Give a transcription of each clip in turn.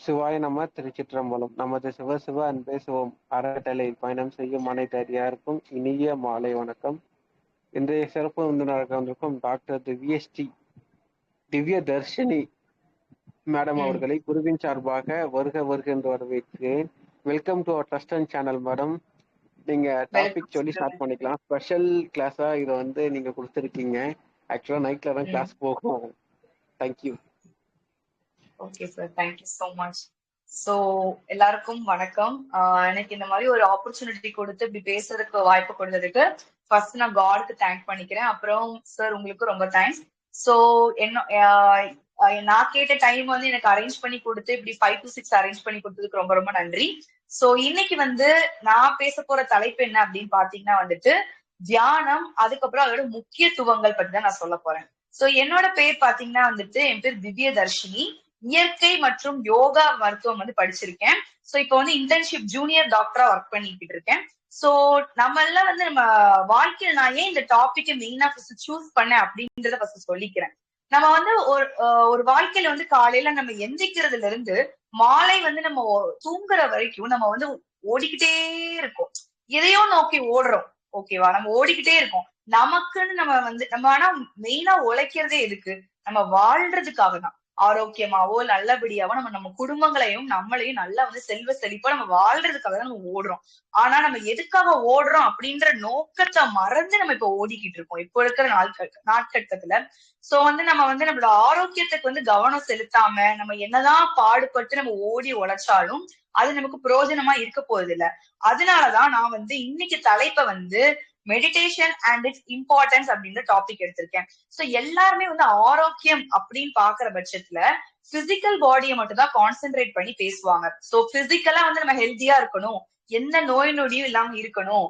சிவாய நம திருச்சிற்றம்பலம். நமது சிவ அன்பே சிவம் அறக்கட்டளை பயணம் செய்யும் அனைத்து அடியாருக்கும் இனிய மாலை வணக்கம். இன்றைய சிறப்பு விருந்தினராக வந்திருக்கும் டாக்டர் திவ்ய தர்ஷினி மேடம் அவர்களை குருவின் சார்பாக வருக என்று வரவேற்கிறேன். Welcome to our trust and channel madam. நீங்க டாபிக் சொல்லி ஸ்டார்ட் பண்ணிக்கலாம். ஸ்பெஷல் கிளாஸா இதை வந்து நீங்க கொடுத்துருக்கீங்க. ஆக்சுவலா நைட்ல தான் கிளாஸ் போகும். Thank you. Okay sir, thank you so much. So எல்லாருக்கும் வணக்கம். எனக்கு இந்த மாதிரி ஒரு ஆப்பர்ச்சுனிட்டி கொடுத்து இப்படி பேசுறதுக்கு வாய்ப்பு கொடுத்ததுக்கு ஃபர்ஸ்ட் நான் காட்க்கு தேங்க் பண்ணிக்கிறேன். அப்புறம் சார் உங்களுக்கு ரொம்ப தேங்க்ஸ். ஸோ நான் கேட்ட டைம் வந்து எனக்கு அரேஞ்ச் பண்ணி கொடுத்து இப்படி 5 to 6 அரேஞ்ச் பண்ணி கொடுத்ததுக்கு ரொம்ப ரொம்ப நன்றி. ஸோ இன்னைக்கு வந்து நான் பேச போற தலைப்பு என்ன அப்படின்னு பாத்தீங்கன்னா வந்துட்டு தியானம், அதுக்கப்புறம் அதோட முக்கியத்துவங்கள் பத்தி தான் நான் சொல்ல போறேன். ஸோ என்னோட பேர் பாத்தீங்கன்னா வந்துட்டு என் பேர் திவ்ய தர்ஷினி. இயற்கை மற்றும் யோகா மருத்துவம் வந்து படிச்சிருக்கேன். சோ இப்போ வந்து இன்டர்ன்ஷிப் ஜூனியர் டாக்டரா ஒர்க் பண்ணிக்கிட்டு இருக்கேன். சோ நம்ம எல்லாம் வந்து நம்ம வாழ்க்கையில நான் ஏன் இந்த டாபிக் மெயினா ஃபர்ஸ்ட் சூஸ் பண்ணேன் அப்படின்றத ஃபர்ஸ்ட் சொல்லிக்கிறேன். நம்ம வந்து ஒரு வாழ்க்கையில வந்து காலையில நம்ம எந்திரிக்கிறதுல இருந்து மாலை வந்து நம்ம தூங்குற வரைக்கும் நம்ம வந்து ஓடிக்கிட்டே இருக்கோம். எதையோ நோக்கி ஓடுறோம். ஓகேவா? நம்ம ஓடிக்கிட்டே இருக்கோம். நமக்குன்னு நம்ம ஆனா மெயினா உழைக்கிறதே எதுக்கு? நம்ம வாழ்றதுக்காக தான். ஆரோக்கியமாவோ நல்லபடியாவோ நம்ம குடும்பங்களையும் நம்மளையும் நல்லா வந்து செல்வ செழிப்பா நம்ம வாழ்றதுக்காக தான் நம்ம ஓடுறோம். ஆனா நம்ம எதுக்காக ஓடுறோம் அப்படின்ற நோக்கத்தை மறந்து நம்ம இப்ப ஓடிக்கிட்டு இருக்கோம் இப்போ இருக்கிற நாட்கட்டத்துல. சோ வந்து நம்ம வந்து நம்மளோட ஆரோக்கியத்துக்கு வந்து கவனம் செலுத்தாம நம்ம என்னதான் பாடுபட்டு நம்ம ஓடி உழைச்சாலும் அது நமக்கு பிரயோஜனமா இருக்க போறது இல்ல. அதனாலதான் நான் வந்து இன்னைக்கு தலைப்பை வந்து மெடிடேஷன் அண்ட் இட்ஸ் இம்பார்ட்டன்ஸ் அப்படின்ற டாபிக் எடுத்திருக்கேன். சோ எல்லாருமே வந்து ஆரோக்கியம் அப்படின்னு பாக்குற பட்சத்துல பிசிக்கல் பாடியை மட்டும் தான் கான்சென்ட்ரேட் பண்ணி பேசுவாங்க. சோ பிசிக்கலா வந்து நம்ம ஹெல்த்தியா இருக்கணும், எந்த நோய் நொடியும் இல்லாம இருக்கணும்,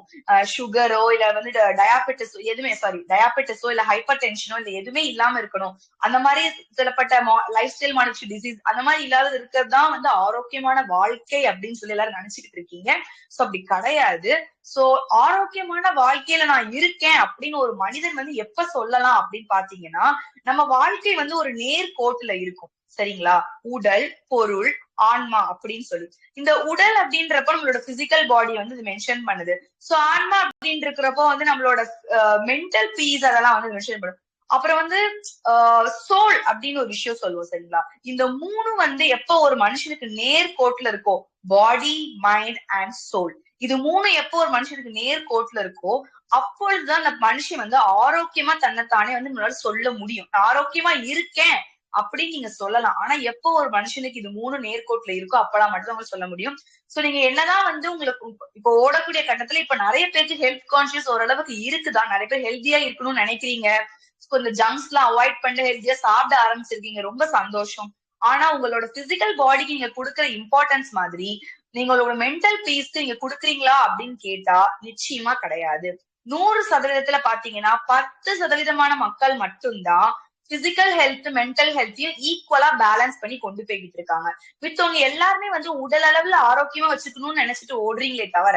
சுகரோ இல்ல வந்து டயாபெட்டிஸோ இல்ல ஹைப்பர் டென்ஷனோ இல்ல எதுவுமே இல்லாம இருக்கணும், அந்த மாதிரி சிலப்பட்ட லைஃப் ஸ்டைல் மாடிஃபிகேஷன் டிசீஸ் அந்த மாதிரி இல்லாத இருக்கிறது தான் வந்து ஆரோக்கியமான வாழ்க்கை அப்படின்னு சொல்லி எல்லாரும் நினைச்சுக்கிட்டு இருக்கீங்க. சோ அப்படி கிடையாது. சோ ஆரோக்கியமான வாழ்க்கையில நான் இருக்கேன் அப்படின்னு ஒரு மனிதன் வந்து எப்ப சொல்லலாம் அப்படின்னு பாத்தீங்கன்னா, நம்ம வாழ்க்கை வந்து ஒரு நேர்கோட்டுல இருக்கும். சரிங்களா? உடல், பொருள், ஆன்மா அப்படின்னு சொல்லி இந்த உடல் அப்படின்றப்ப நம்மளோட பிசிக்கல் பாடி வந்து இது மென்ஷன் பண்ணுது. சோ ஆன்மா அப்படின்னு இருக்கிறப்போ வந்து நம்மளோட மென்டல் பீஸ் அதெல்லாம் வந்து மென்ஷன் பண்ணும். அப்புறம் வந்து சோல் அப்படின்னு ஒரு விஷயம் சொல்லுவோம். சரிங்களா? இந்த மூணு வந்து எப்ப ஒரு மனுஷனுக்கு நேர்கோட்டுல இருக்கோ, பாடி, மைண்ட் அண்ட் சோல், இது மூணு எப்போ ஒரு மனுஷனுக்கு நேர்கோட்டுல இருக்கோ அப்பொழுதுதான் அந்த மனுஷன் வந்து ஆரோக்கியமா தன்னைத்தானே வந்து நம்மளால சொல்ல முடியும். ஆரோக்கியமா இருக்கேன் அப்படின்னு நீங்க சொல்லலாம். ஆனா எப்போ ஒரு மனுஷனுக்கு இது மூணு நேர்கோட்டுல இருக்கோ அப்பெல்லாம் மட்டும் அவங்க சொல்ல முடியும். சோ நீங்க என்னதான் வந்து உங்களுக்கு இப்போ ஓடக்கூடிய கட்டத்துல இப்ப நிறைய பேருக்கு ஹெல்த் கான்சியஸ் ஓரளவுக்கு இருக்குதான். நிறைய பேர் ஹெல்த்தியா இருக்கணும்னு நினைக்கிறீங்க. இந்த ஜங்க்ஸ் எல்லாம் அவாய்ட் பண்ணி ஹெல்த்தியா சாப்பிட ஆரம்பிச்சிருக்கீங்க. ரொம்ப சந்தோஷம். ஆனா உங்களோட பிசிக்கல் பாடிக்கு நீங்க கொடுக்குற இம்பார்ட்டன்ஸ் மாதிரி நீங்களோட மென்டல் பீஸ்க்கு நீங்க கொடுக்குறீங்களா அப்படின்னு கேட்டா நிச்சயமா கிடையாது. 100% பாத்தீங்கன்னா 10% மக்கள் மட்டும்தான் பிசிக்கல் ஹெல்த் மென்டல் ஹெல்த்தையும் ஈக்குவலா பேலன்ஸ் பண்ணி கொண்டு போய்கிட்டு இருக்காங்க. மித்தவங்க எல்லாருமே வந்து உடல் அளவுல ஆரோக்கியமா வச்சுக்கணும்னு நினைச்சிட்டு ஓடுறீங்களே தவிர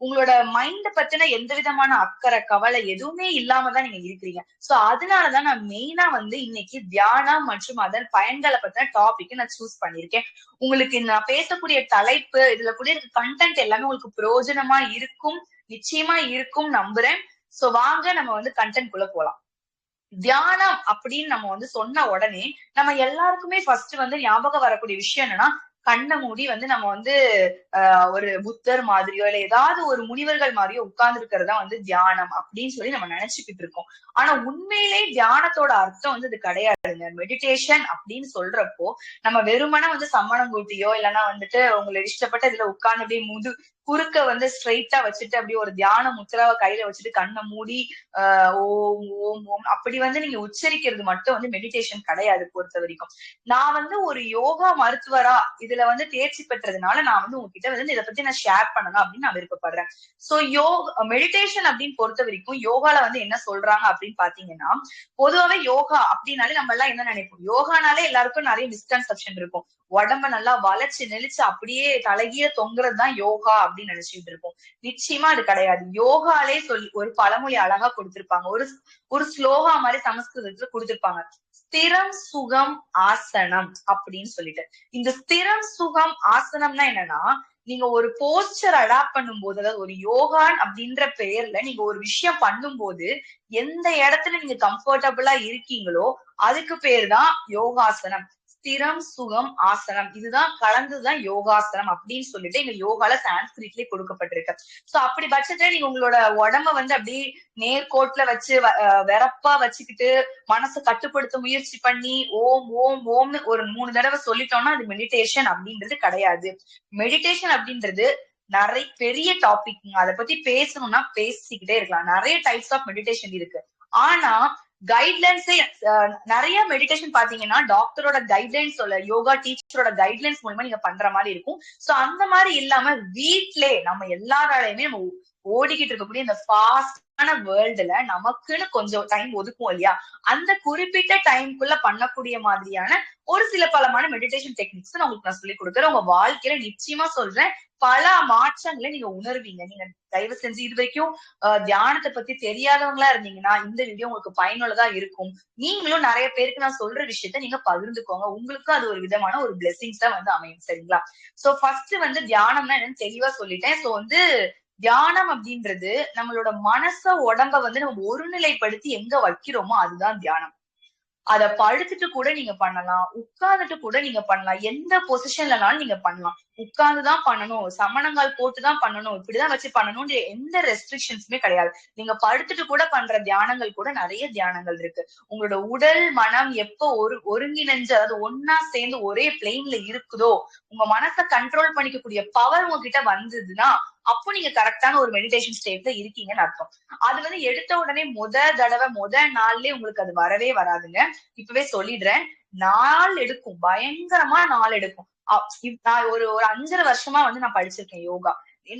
உங்களோட மைண்ட பத்தின எந்த விதமான அக்கறை கவலை எதுவுமே இல்லாமதான் நீங்க இருக்கிறீங்க. சோ அதனாலதான் நான் மெயினா வந்து இன்னைக்கு தியானம் மற்றும் அதன் பயன்களை பத்தின டாபிக் நான் சூஸ் பண்ணிருக்கேன். உங்களுக்கு நான் பேசக்கூடிய தலைப்பு, இதுல கூட இருக்க கண்டென்ட் எல்லாமே உங்களுக்கு பிரயோஜனமா இருக்கும், நிச்சயமா இருக்கும் நம்புறேன். சோ வாங்க நம்ம வந்து கண்டென்ட் குள்ள போலாம். தியானம் அப்படின்னு நம்ம வந்து சொன்ன உடனே நம்ம எல்லாருக்குமே ஃபர்ஸ்ட் வந்து ஞாபகம் வரக்கூடிய விஷயம் என்னன்னா, கண்ணை மூடி வந்து நம்ம வந்து ஒரு புத்தர் மாதிரியோ இல்ல ஏதாவது ஒரு முனிவர்கள் மாதிரியோ உட்கார்ந்து இருக்கிறதா வந்து தியானம் அப்படின்னு சொல்லி நம்ம நினைச்சுக்கிட்டு இருக்கோம். ஆனா உண்மையிலே தியானத்தோட அர்த்தம் வந்து இது கிடையாதுங்க. மெடிடேஷன் அப்படின்னு சொல்றப்போ நம்ம வெறுமனே வந்து சம்மணம் கூட்டியோ இல்லைன்னா வந்துட்டு உங்களுக்கு இஷ்டப்பட்ட இதுல உட்கார்ந்து அப்படியே குறுக்க வந்து ஸ்ட்ரெயிட்டா வச்சுட்டு அப்படியே ஒரு தியான முத்திராவை கையில வச்சுட்டு கண்ணை மூடி ஓம் ஓம் ஓம் அப்படி வந்து நீங்க உச்சரிக்கிறது மட்டும் வந்து மெடிடேஷன் கிடையாது பொறுத்த வரைக்கும். நான் வந்து ஒரு யோகா மருத்துவரா இதுல வந்து தேர்ச்சி பெற்றதுனால நான் வந்து உங்ககிட்ட வந்து இதை பத்தி நான் ஷேர் பண்ணணும் அப்படின்னு நான் விருப்பப்படுறேன். சோ மெடிடேஷன் அப்படின்னு பொறுத்த வரைக்கும் யோகால வந்து என்ன சொல்றாங்க அப்படின்னு பாத்தீங்கன்னா, பொதுவாவே யோகா அப்படின்னாலே நம்ம எல்லாம் என்ன நினைப்போம், யோகானாலே எல்லாருக்கும் நிறைய மிஸ்கன்செப்ஷன் இருக்கும். உடம்ப நல்லா வளைச்சு நெளிச்சு அப்படியே தலைகீழ தொங்குறது தான் யோகா அப்படின்னு நினைச்சுட்டு இருப்போம். நிச்சயமா அது கிடையாது. யோகாலே சொல்லி ஒரு பழமொழி அழகா கொடுத்திருப்பாங்க, ஒரு ஸ்லோகா மாதிரி சமஸ்கிருதத்துல கொடுத்திருப்பாங்க. ஸ்திரம் சுகம் ஆசனம் அப்படின்னு சொல்லிட்டு. இந்த ஸ்திரம் சுகம் ஆசனம்னா என்னன்னா, நீங்க ஒரு போஸ்டர் அடாப்ட் பண்ணும்போது, அதாவது ஒரு யோகான் அப்படின்ற பெயர்ல நீங்க ஒரு விஷயம் பண்ணும்போது எந்த இடத்துல நீங்க கம்ஃபர்டபுளா இருக்கீங்களோ அதுக்கு பேர் தான் யோகாசனம். ஸ்திரம் சுகம் ஆசனம் இதுதான் கலந்துதான் யோகாசனம் அப்படின்னு சொல்லிட்டு எங்க யோகால சான்ஸ்கிரிட்லயே கொடுக்கப்பட்டிருக்கு. சோ அப்படி பட்சத்துல நீங்க உங்களோட உடம்ப வந்து அப்படியே நேர்கோட்டுல வச்சு வெறப்பா வச்சுக்கிட்டு மனசை கட்டுப்படுத்த முயற்சி பண்ணி ஓம் ஓம் ஓம்னு ஒரு 3 தடவை சொல்லிட்டோம்னா அது மெடிடேஷன் அப்படின்றது கிடையாது. மெடிடேஷன் அப்படின்றது நிறைய பெரிய டாபிக். அதை பத்தி பேசணும்னா பேசிக்கிட்டே இருக்கலாம். நிறைய டைப்ஸ் ஆஃப் மெடிடேஷன் இருக்கு. ஆனா கைட்லைன்ஸே நிறைய மெடிடேஷன் பாத்தீங்கன்னா டாக்டரோட கைட்லைன்ஸ் யோகா டீச்சரோட கைட்லைன்ஸ் மூலமா நீங்க பண்ற மாதிரி இருக்கும். சோ அந்த மாதிரி இல்லாம வீட்லயே நம்ம எல்லாராலையுமே நம்ம ஓடிக்கிட்டு இருக்கக்கூடிய இந்த ஃபாஸ்டான வேர்ல்டுல நமக்குன்னு கொஞ்சம் டைம் ஒதுக்கும் இல்லையா, அந்த குறிப்பிட்ட டைம்குள்ள பண்ணக்கூடிய மாதிரியான ஒரு சில பலமான மெடிடேஷன் டெக்னிக்ஸ் நான் உங்களுக்கு சொல்லி கொடுக்குறேன். உங்க வாழ்க்கையில நிச்சயமா சொல்றேன் பல மாற்றங்களை நீங்க உணர்வீங்க. நீங்க தயவு செஞ்சு இது வரைக்கும் தியானத்தை பத்தி தெரியாதவங்களா இருந்தீங்கன்னா இந்த வீடியோ உங்களுக்கு பயனுள்ளதா இருக்கும். நீங்களும் நிறைய பேருக்கு நான் சொல்ற விஷயத்த நீங்க பகிர்ந்துக்கோங்க. உங்களுக்கும் அது ஒரு விதமான ஒரு பிளெஸிங்ஸா வந்து அமையும். சரிங்களா? சோ ஃபர்ஸ்ட் வந்து தியானம்னா என்னன்னு தெளிவா சொல்லிட்டேன். சோ வந்து தியானம் அப்படின்றது நம்மளோட மனச உடம்ப வந்து நம்ம ஒருநிலைப்படுத்தி எங்க வைக்கிறோமோ அதுதான் தியானம். அத படுத்துட்டு கூட நீங்க பண்ணலாம், உட்கார்ந்துட்டு கூட நீங்க பண்ணலாம், எந்த பொசிஷன்லனாலும் நீங்க பண்ணலாம். உட்கார்ந்துதான் பண்ணணும், சமணங்கால் போட்டுதான் பண்ணணும், இப்படிதான் வச்சு பண்ணணும்ன்ற எந்த ரெஸ்ட்ரிக்ஷன்ஸுமே கிடையாது. நீங்க படுத்துட்டு கூட பண்ற தியானங்கள் கூட நிறைய தியானங்கள் இருக்கு. உங்களோட உடல் மனம் எப்ப ஒருங்கிணைஞ்சு அதாவது ஒன்னா சேர்ந்து ஒரே பிளேன்ல இருக்குதோ, உங்க மனசை கண்ட்ரோல் பண்ணிக்கக்கூடிய பவர் உங்ககிட்ட வந்ததுன்னா அப்போ நீங்க கரெக்டான ஒரு மெடிடேஷன் ஸ்டேட்ல இருக்கீங்கன்னு அர்த்தம். அது வந்து எடுத்த உடனே தடவை நாள்லயே உங்களுக்கு அது வரவே வராதுங்க. இப்பவே சொல்லிடுறேன். நாள் எடுக்கும், பயங்கரமா நாள் எடுக்கும். நான் ஒரு 5.5 வருஷமா வந்து நான் படிச்சிருக்கேன் யோகா.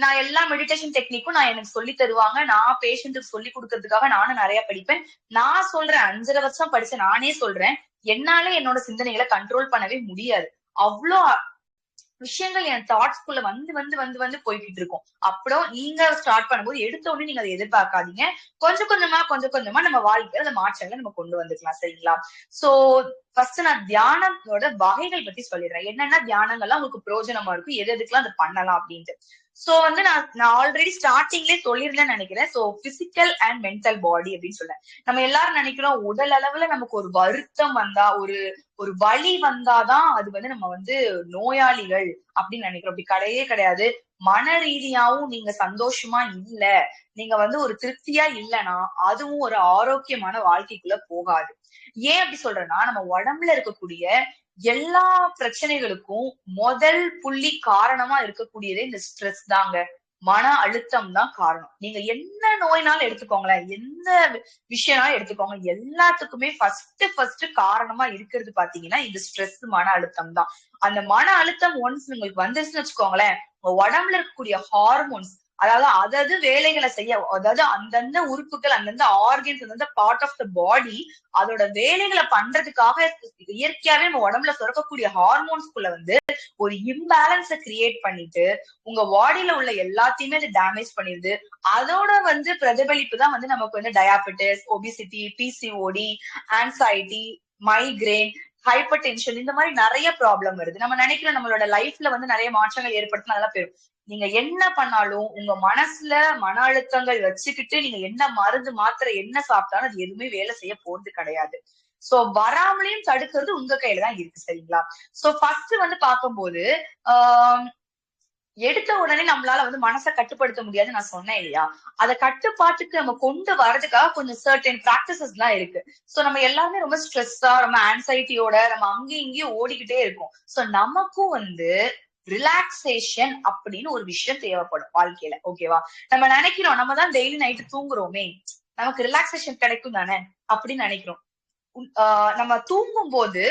நான் எல்லா மெடிடேஷன் டெக்னிக்கும் எனக்கு சொல்லி தருவாங்க. நான் பேஷண்ட்டுக்கு சொல்லி கொடுக்கறதுக்காக நானும் நிறைய படிப்பேன். நான் சொல்றேன் 5.5 வருஷம் படிச்ச நானே சொல்றேன், என்னால என்னோட சிந்தனைகளை கண்ட்ரோல் பண்ணவே முடியாது. அவ்வளோ விஷயங்கள் என் தாட்ஸ்குள்ள வந்து வந்து வந்து வந்து போய்கிட்டு இருக்கும். அப்புறம் நீங்க ஸ்டார்ட் பண்ணும்போது எடுத்த உடனே நீங்க அதை எதிர்பார்க்காதீங்க. கொஞ்சம் கொஞ்சமா நம்ம வாழ்க்கையில அந்த மாற்றங்களை நம்ம கொண்டு வந்துக்கலாம். சரிங்களா? சோ ஃபர்ஸ்ட் நான் தியானத்தோட வகைகள் பத்தி சொல்லிடுறேன். என்னென்ன தியானங்கள்லாம் உங்களுக்கு பிரயோஜனமா இருக்கும், எது எதுக்கெல்லாம் அதை பண்ணலாம் அப்படின்ட்டு. சோ வந்து நான் ஆல்ரெடி ஸ்டார்டிங்லயே சொல்லிருந்தேன்னு நினைக்கிறேன். சோ பிசிக்கல் அண்ட் மென்டல் பாடி அப்படின்னு சொல்றேன். நம்ம எல்லாரும் நினைக்கிறோம் உடல் அளவுல நமக்கு ஒரு வருத்தம் வந்தா ஒரு வலி வந்தாதான் அது வந்து நம்ம வந்து நோயாளிகள் அப்படின்னு நினைக்கிறோம். அப்படி கிடையவே கிடையாது. மன ரீதியாவும் நீங்க சந்தோஷமா இல்ல, நீங்க வந்து ஒரு திருப்தியா இல்லைன்னா அதுவும் ஒரு ஆரோக்கியமான வாழ்க்கைக்குள்ள போகாது. ஏன் அப்படி சொல்றேன்னா நம்ம உடம்புல இருக்கக்கூடிய எல்லா பிரச்சனைகளுக்கும் முதல் புள்ளி காரணமா இருக்கக்கூடியதே இந்த ஸ்ட்ரெஸ் தாங்க. மன அழுத்தம் தான் காரணம். நீங்க என்ன நோய்னாலும் எடுத்துக்கோங்களேன், எந்த விஷயம்னாலும் எடுத்துக்கோங்க, எல்லாத்துக்குமே ஃபர்ஸ்ட் காரணமா இருக்கிறது பாத்தீங்கன்னா இந்த ஸ்ட்ரெஸ் மன அழுத்தம் தான். அந்த மன அழுத்தம் ஒன்ஸ் உங்களுக்கு வந்துருச்சுன்னு வச்சுக்கோங்களேன், உங்க உடம்புல இருக்கக்கூடிய ஹார்மோன்ஸ் அதாவது வேலைகளை செய்ய, அதாவது அந்தந்த உறுப்புகள் அந்தந்த ஆர்கன்ஸ் அந்தந்த பார்ட் ஆஃப் த பாடி அதோட வேலைகளை பண்றதுக்காக இயற்கையாவே நம்ம உடம்புல சுரக்கக்கூடிய ஹார்மோன்ஸ்குள்ள வந்து ஒரு இம்பேலன்ஸ கிரியேட் பண்ணிட்டு உங்க பாடியில உள்ள எல்லாத்தையுமே அது டேமேஜ் பண்ணிடுது. அதோட வந்து பிரதிபலிப்பு தான் வந்து நமக்கு வந்து diabetes, obesity, PCOD, anxiety, migraine, hyper tension இந்த மாதிரி நிறைய ப்ராப்ளம் வருது. நம்ம நினைக்கிறோம் நம்மளோட லைஃப்ல வந்து நிறைய மாற்றங்கள் ஏற்படுத்தினா அதெல்லாம் போயிடும். நீங்க என்ன பண்ணாலும் உங்க மனசுல மன அழுத்தங்கள் வச்சுக்கிட்டு நீங்க என்ன மருந்து மாத்திரை என்ன சாப்பிட்டாலும் அது எதுவுமே வேலை செய்ய போறது கிடையாது. சோ வராமலையும் தடுக்கிறது உங்க கையில தான் இருக்கு. சரிங்களா? சோ ஃபர்ஸ்ட் வந்து பார்க்கும்போது எடுத்த உடனே நம்மளால வந்து மனசை கட்டுப்படுத்த முடியாதுன்னு நான் சொன்னேன் இல்லையா, அதை கட்டுப்பாட்டுக்கு நம்ம கொண்டு வர்றதுக்காக கொஞ்சம் சர்டன் பிராக்டிசஸ் எல்லாம் இருக்கு. சோ நம்ம எல்லாருமே ரொம்ப ஸ்ட்ரெஸ்ஸா ரொம்ப ஆன்சைட்டியோட நம்ம அங்கேயும் இங்கேயும் ஓடிக்கிட்டே இருக்கோம். சோ நமக்கும் வந்து ரிலாக்ஸேஷன் அப்படின்னு ஒரு விஷயம் தேவைப்படும் வாழ்க்கையில. ஓகேவா? நம்ம நினைக்கிறோம் நம்ம தான் டெய்லி நைட்டு தூங்குறோமே, நமக்கு ரிலாக்ஸேஷன் கிடைக்கும் தானே அப்படின்னு நினைக்கிறோம். நம்ம தூங்கும் போது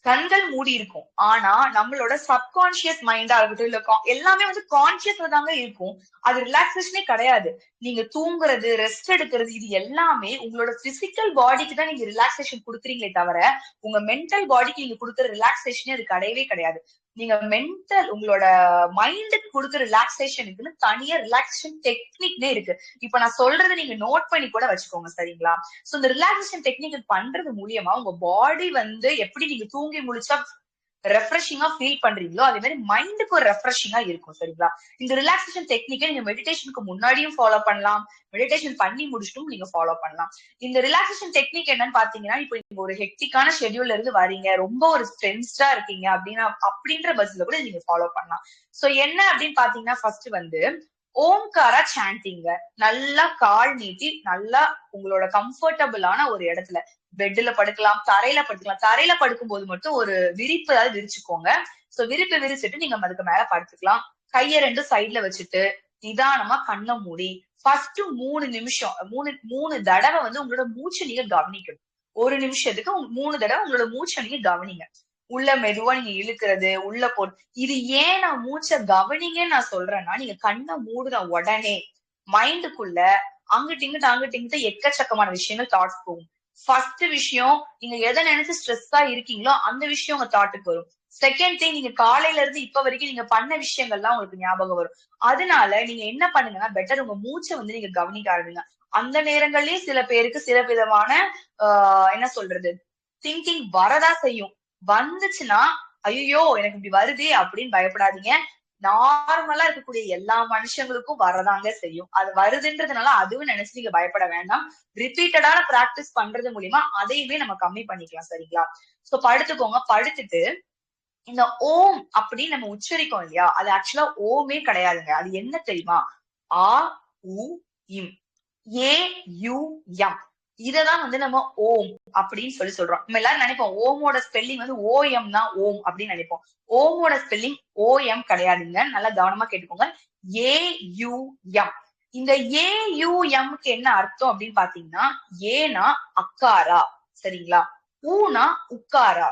கண்கள் மூடி இருக்கும். ஆனா நம்மளோட சப்கான்சியஸ் மைண்டா இருக்கட்டும் இல்ல எல்லாமே வந்து கான்சியஸ்ல தாங்க இருக்கும். அது ரிலாக்ஸேஷனே கிடையாது. நீங்க தூங்குறது, ரெஸ்ட் எடுக்கிறது இது எல்லாமே உங்களோட பிசிக்கல் பாடிக்கு தான் நீங்க ரிலாக்ஸேஷன் கொடுக்குறீங்களே தவிர உங்க மென்டல் பாடிக்கு நீங்க கொடுக்குற ரிலாக்ஸேஷனே அது கிடையவே கிடையாது. நீங்க மென்டல் உங்களோட மைண்டுக்கு கொடுக்குற ரிலாக்ஸேஷனுக்குன்னு தனியா ரிலாக்ஸேஷன் டெக்னிக்னே இருக்கு. இப்ப நான் சொல்றதை நீங்க நோட் பண்ணி கூட வச்சுக்கோங்க சரிங்களா. சோ இந்த ரிலாக்ஸேஷன் டெக்னிக் பண்றது மூலியமா உங்க பாடி வந்து எப்படி நீங்க தூங்கி முடிச்சா ரெஃப்ரெஷிங்கா ஃபீல் பண்றீங்களோ அதே மாதிரி மைண்டுக்கு ஒரு ரெஃப்ரெஷிங்கா இருக்கும் சரிங்களா. இந்த ரிலாக்ஸேஷன் டெக்னிக்கை நீங்க மெடிடேஷனுக்கு முன்னாடியும் ஃபாலோ பண்ணலாம், மெடிடேஷன் பண்ணி முடிச்சுட்டும் நீங்க ஃபாலோ பண்ணலாம். இந்த ரிலாக்ஸேஷன் டெக்னிக் என்னன்னு பாத்தீங்கன்னா, இப்போ நீங்க ஒரு ஹெக்டிக்கான ஷெட்யூல்ல இருந்து வரீங்க, ரொம்ப ஒரு ஸ்ட்ரென்ஸ்டா இருக்கீங்க அப்படின்னா அப்படின்ற பஸ்ல கூட நீங்க ஃபாலோ பண்ணலாம். சோ என்ன அப்படின்னு பாத்தீங்கன்னா, ஃபர்ஸ்ட் வந்து ஓம்காரா சாண்டிங்க நல்லா கால் நீட்டி நல்லா உங்களோட கம்ஃபர்டபுளான ஒரு இடத்துல பெட்ல படுக்கலாம், தரையில படுக்கலாம். தரையில படுக்கும் போது மட்டும் ஒரு விரிப்பு ஏதாவது விரிச்சுக்கோங்க. சோ விரிப்பு விரிச்சுட்டு நீங்க அதுக்கு மேல படுத்துக்கலாம். கைய 2 சைட்ல வச்சுட்டு நிதானமா கண்ணை மூடி ஃபர்ஸ்ட் 3 நிமிஷம் 3 தடவை வந்து உங்களோட மூச்சை நீங்க கவனிக்கணும். ஒரு நிமிஷத்துக்கு 3 தடவை உங்களோட மூச்சை நீங்க கவனிங்க. உள்ள மெதுவா நீங்க இழுக்கிறது, உள்ள போட்டு இது ஏன் நான் மூச்சை கவனிங்கன்னு நான் சொல்றேன்னா, நீங்க கண்ணை மூடுன உடனே மைண்டுக்குள்ள அங்கிட்டு எக்கச்சக்கமான விஷயங்கள் தாட்ஸ் போகும். ஃபர்ஸ்ட் விஷயம், நீங்க எதை நினைச்சு ஸ்ட்ரெஸ்ஸா இருக்கீங்களோ அந்த விஷயம் உங்க தாட்டுக்கு வரும். செகண்ட் திங், நீங்க காலையில இருந்து இப்ப வரைக்கும் நீங்க பண்ண விஷயங்கள்லாம் உங்களுக்கு ஞாபகம் வரும். அதனால நீங்க என்ன பண்ணுங்கன்னா, பெட்டர் உங்க மூச்சை வந்து நீங்க கவனிக்க ஆரம்பிங்க. அந்த நேரங்கள்லயே சில பேருக்கு சில விதமான என்ன சொல்றது திங்கிங் வரதா செய்யும். வந்துச்சுன்னா ஐயோ எனக்கு இப்படி வருதே அப்படின்னு பயப்படாதீங்க. நார்மலா இருக்கக்கூடிய எல்லா மனுஷங்களுக்கும் வரதாங்க செய்யும். அது வருதுன்றதுனால அதுவும் நினைச்சு நீங்க பயப்பட வேண்டாம். ரிப்பீட்டடான பிராக்டிஸ் பண்றது மூலியமா அதையுமே நம்ம கம்மி பண்ணிக்கலாம் சரிங்களா. சோ படுத்துக்கோங்க. படுத்துட்டு இந்த ஓம் அப்படின்னு நம்ம உச்சரிக்கோம் இல்லையா, அது ஆக்சுவலா ஓமே கிடையாதுங்க. அது என்ன தெரியுமா? ஆ உ இம் ஏ யு எம். இததான் வந்து நம்ம ஓம் அப்படின்னு சொல்றோம். நம்ம எல்லாரும் நினைப்போம் ஓமோட ஸ்பெல்லிங் வந்து ஓஎம் தான் ஓம் அப்படின்னு நினைப்போம். ஓமோட ஸ்பெல்லிங் ஓஎம் கிடையாதுங்க. நல்லா கவனமா கேட்டுக்கோங்க. A U M. இந்த ஏ யு எம்க்கு என்ன அர்த்தம் அப்படின்னு பாத்தீங்கன்னா, ஏனா அக்காரா சரிங்களா, ஊனா உக்காரா,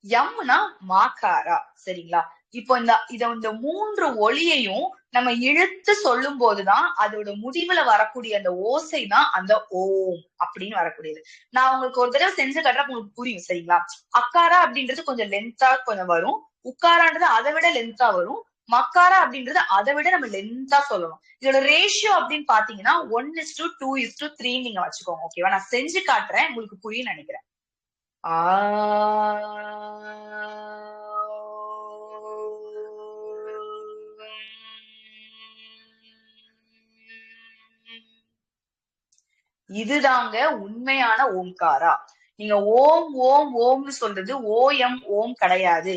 எம்னா மாக்காரா சரிங்களா. இப்போ இந்த 3 ஒலியையும் நம்ம இழுத்து சொல்லும் போதுதான் அதோட முடிவுல வரக்கூடிய அந்த ஓசை தான் அந்த ஓம் அப்படின்னு வரக்கூடியது. நான் உங்களுக்கு ஒரு தடவை செஞ்சு காட்டுறப்ப உங்களுக்கு புரியும் சரிங்களா. அக்காரா அப்படின்றது கொஞ்சம் லென்த்தா கொஞ்சம் வரும், உக்காரான்றது அதை விட லென்த்தா வரும், மக்காரா அப்படின்றது அதை விட நம்ம லென்த்தா சொல்லணும். இதோட ரேஷியோ அப்படின்னு பாத்தீங்கன்னா 1:2:3 நீங்க வச்சுக்கோங்க. ஓகேவா, நான் செஞ்சு காட்டுறேன், உங்களுக்கு புரியும் நினைக்கிறேன். இதுதாங்க உண்மையான ஓம்காரா. நீங்க ஓம் ஓம் ஓம்னு சொல்றது ஓஎம் ஓம் கிடையாது,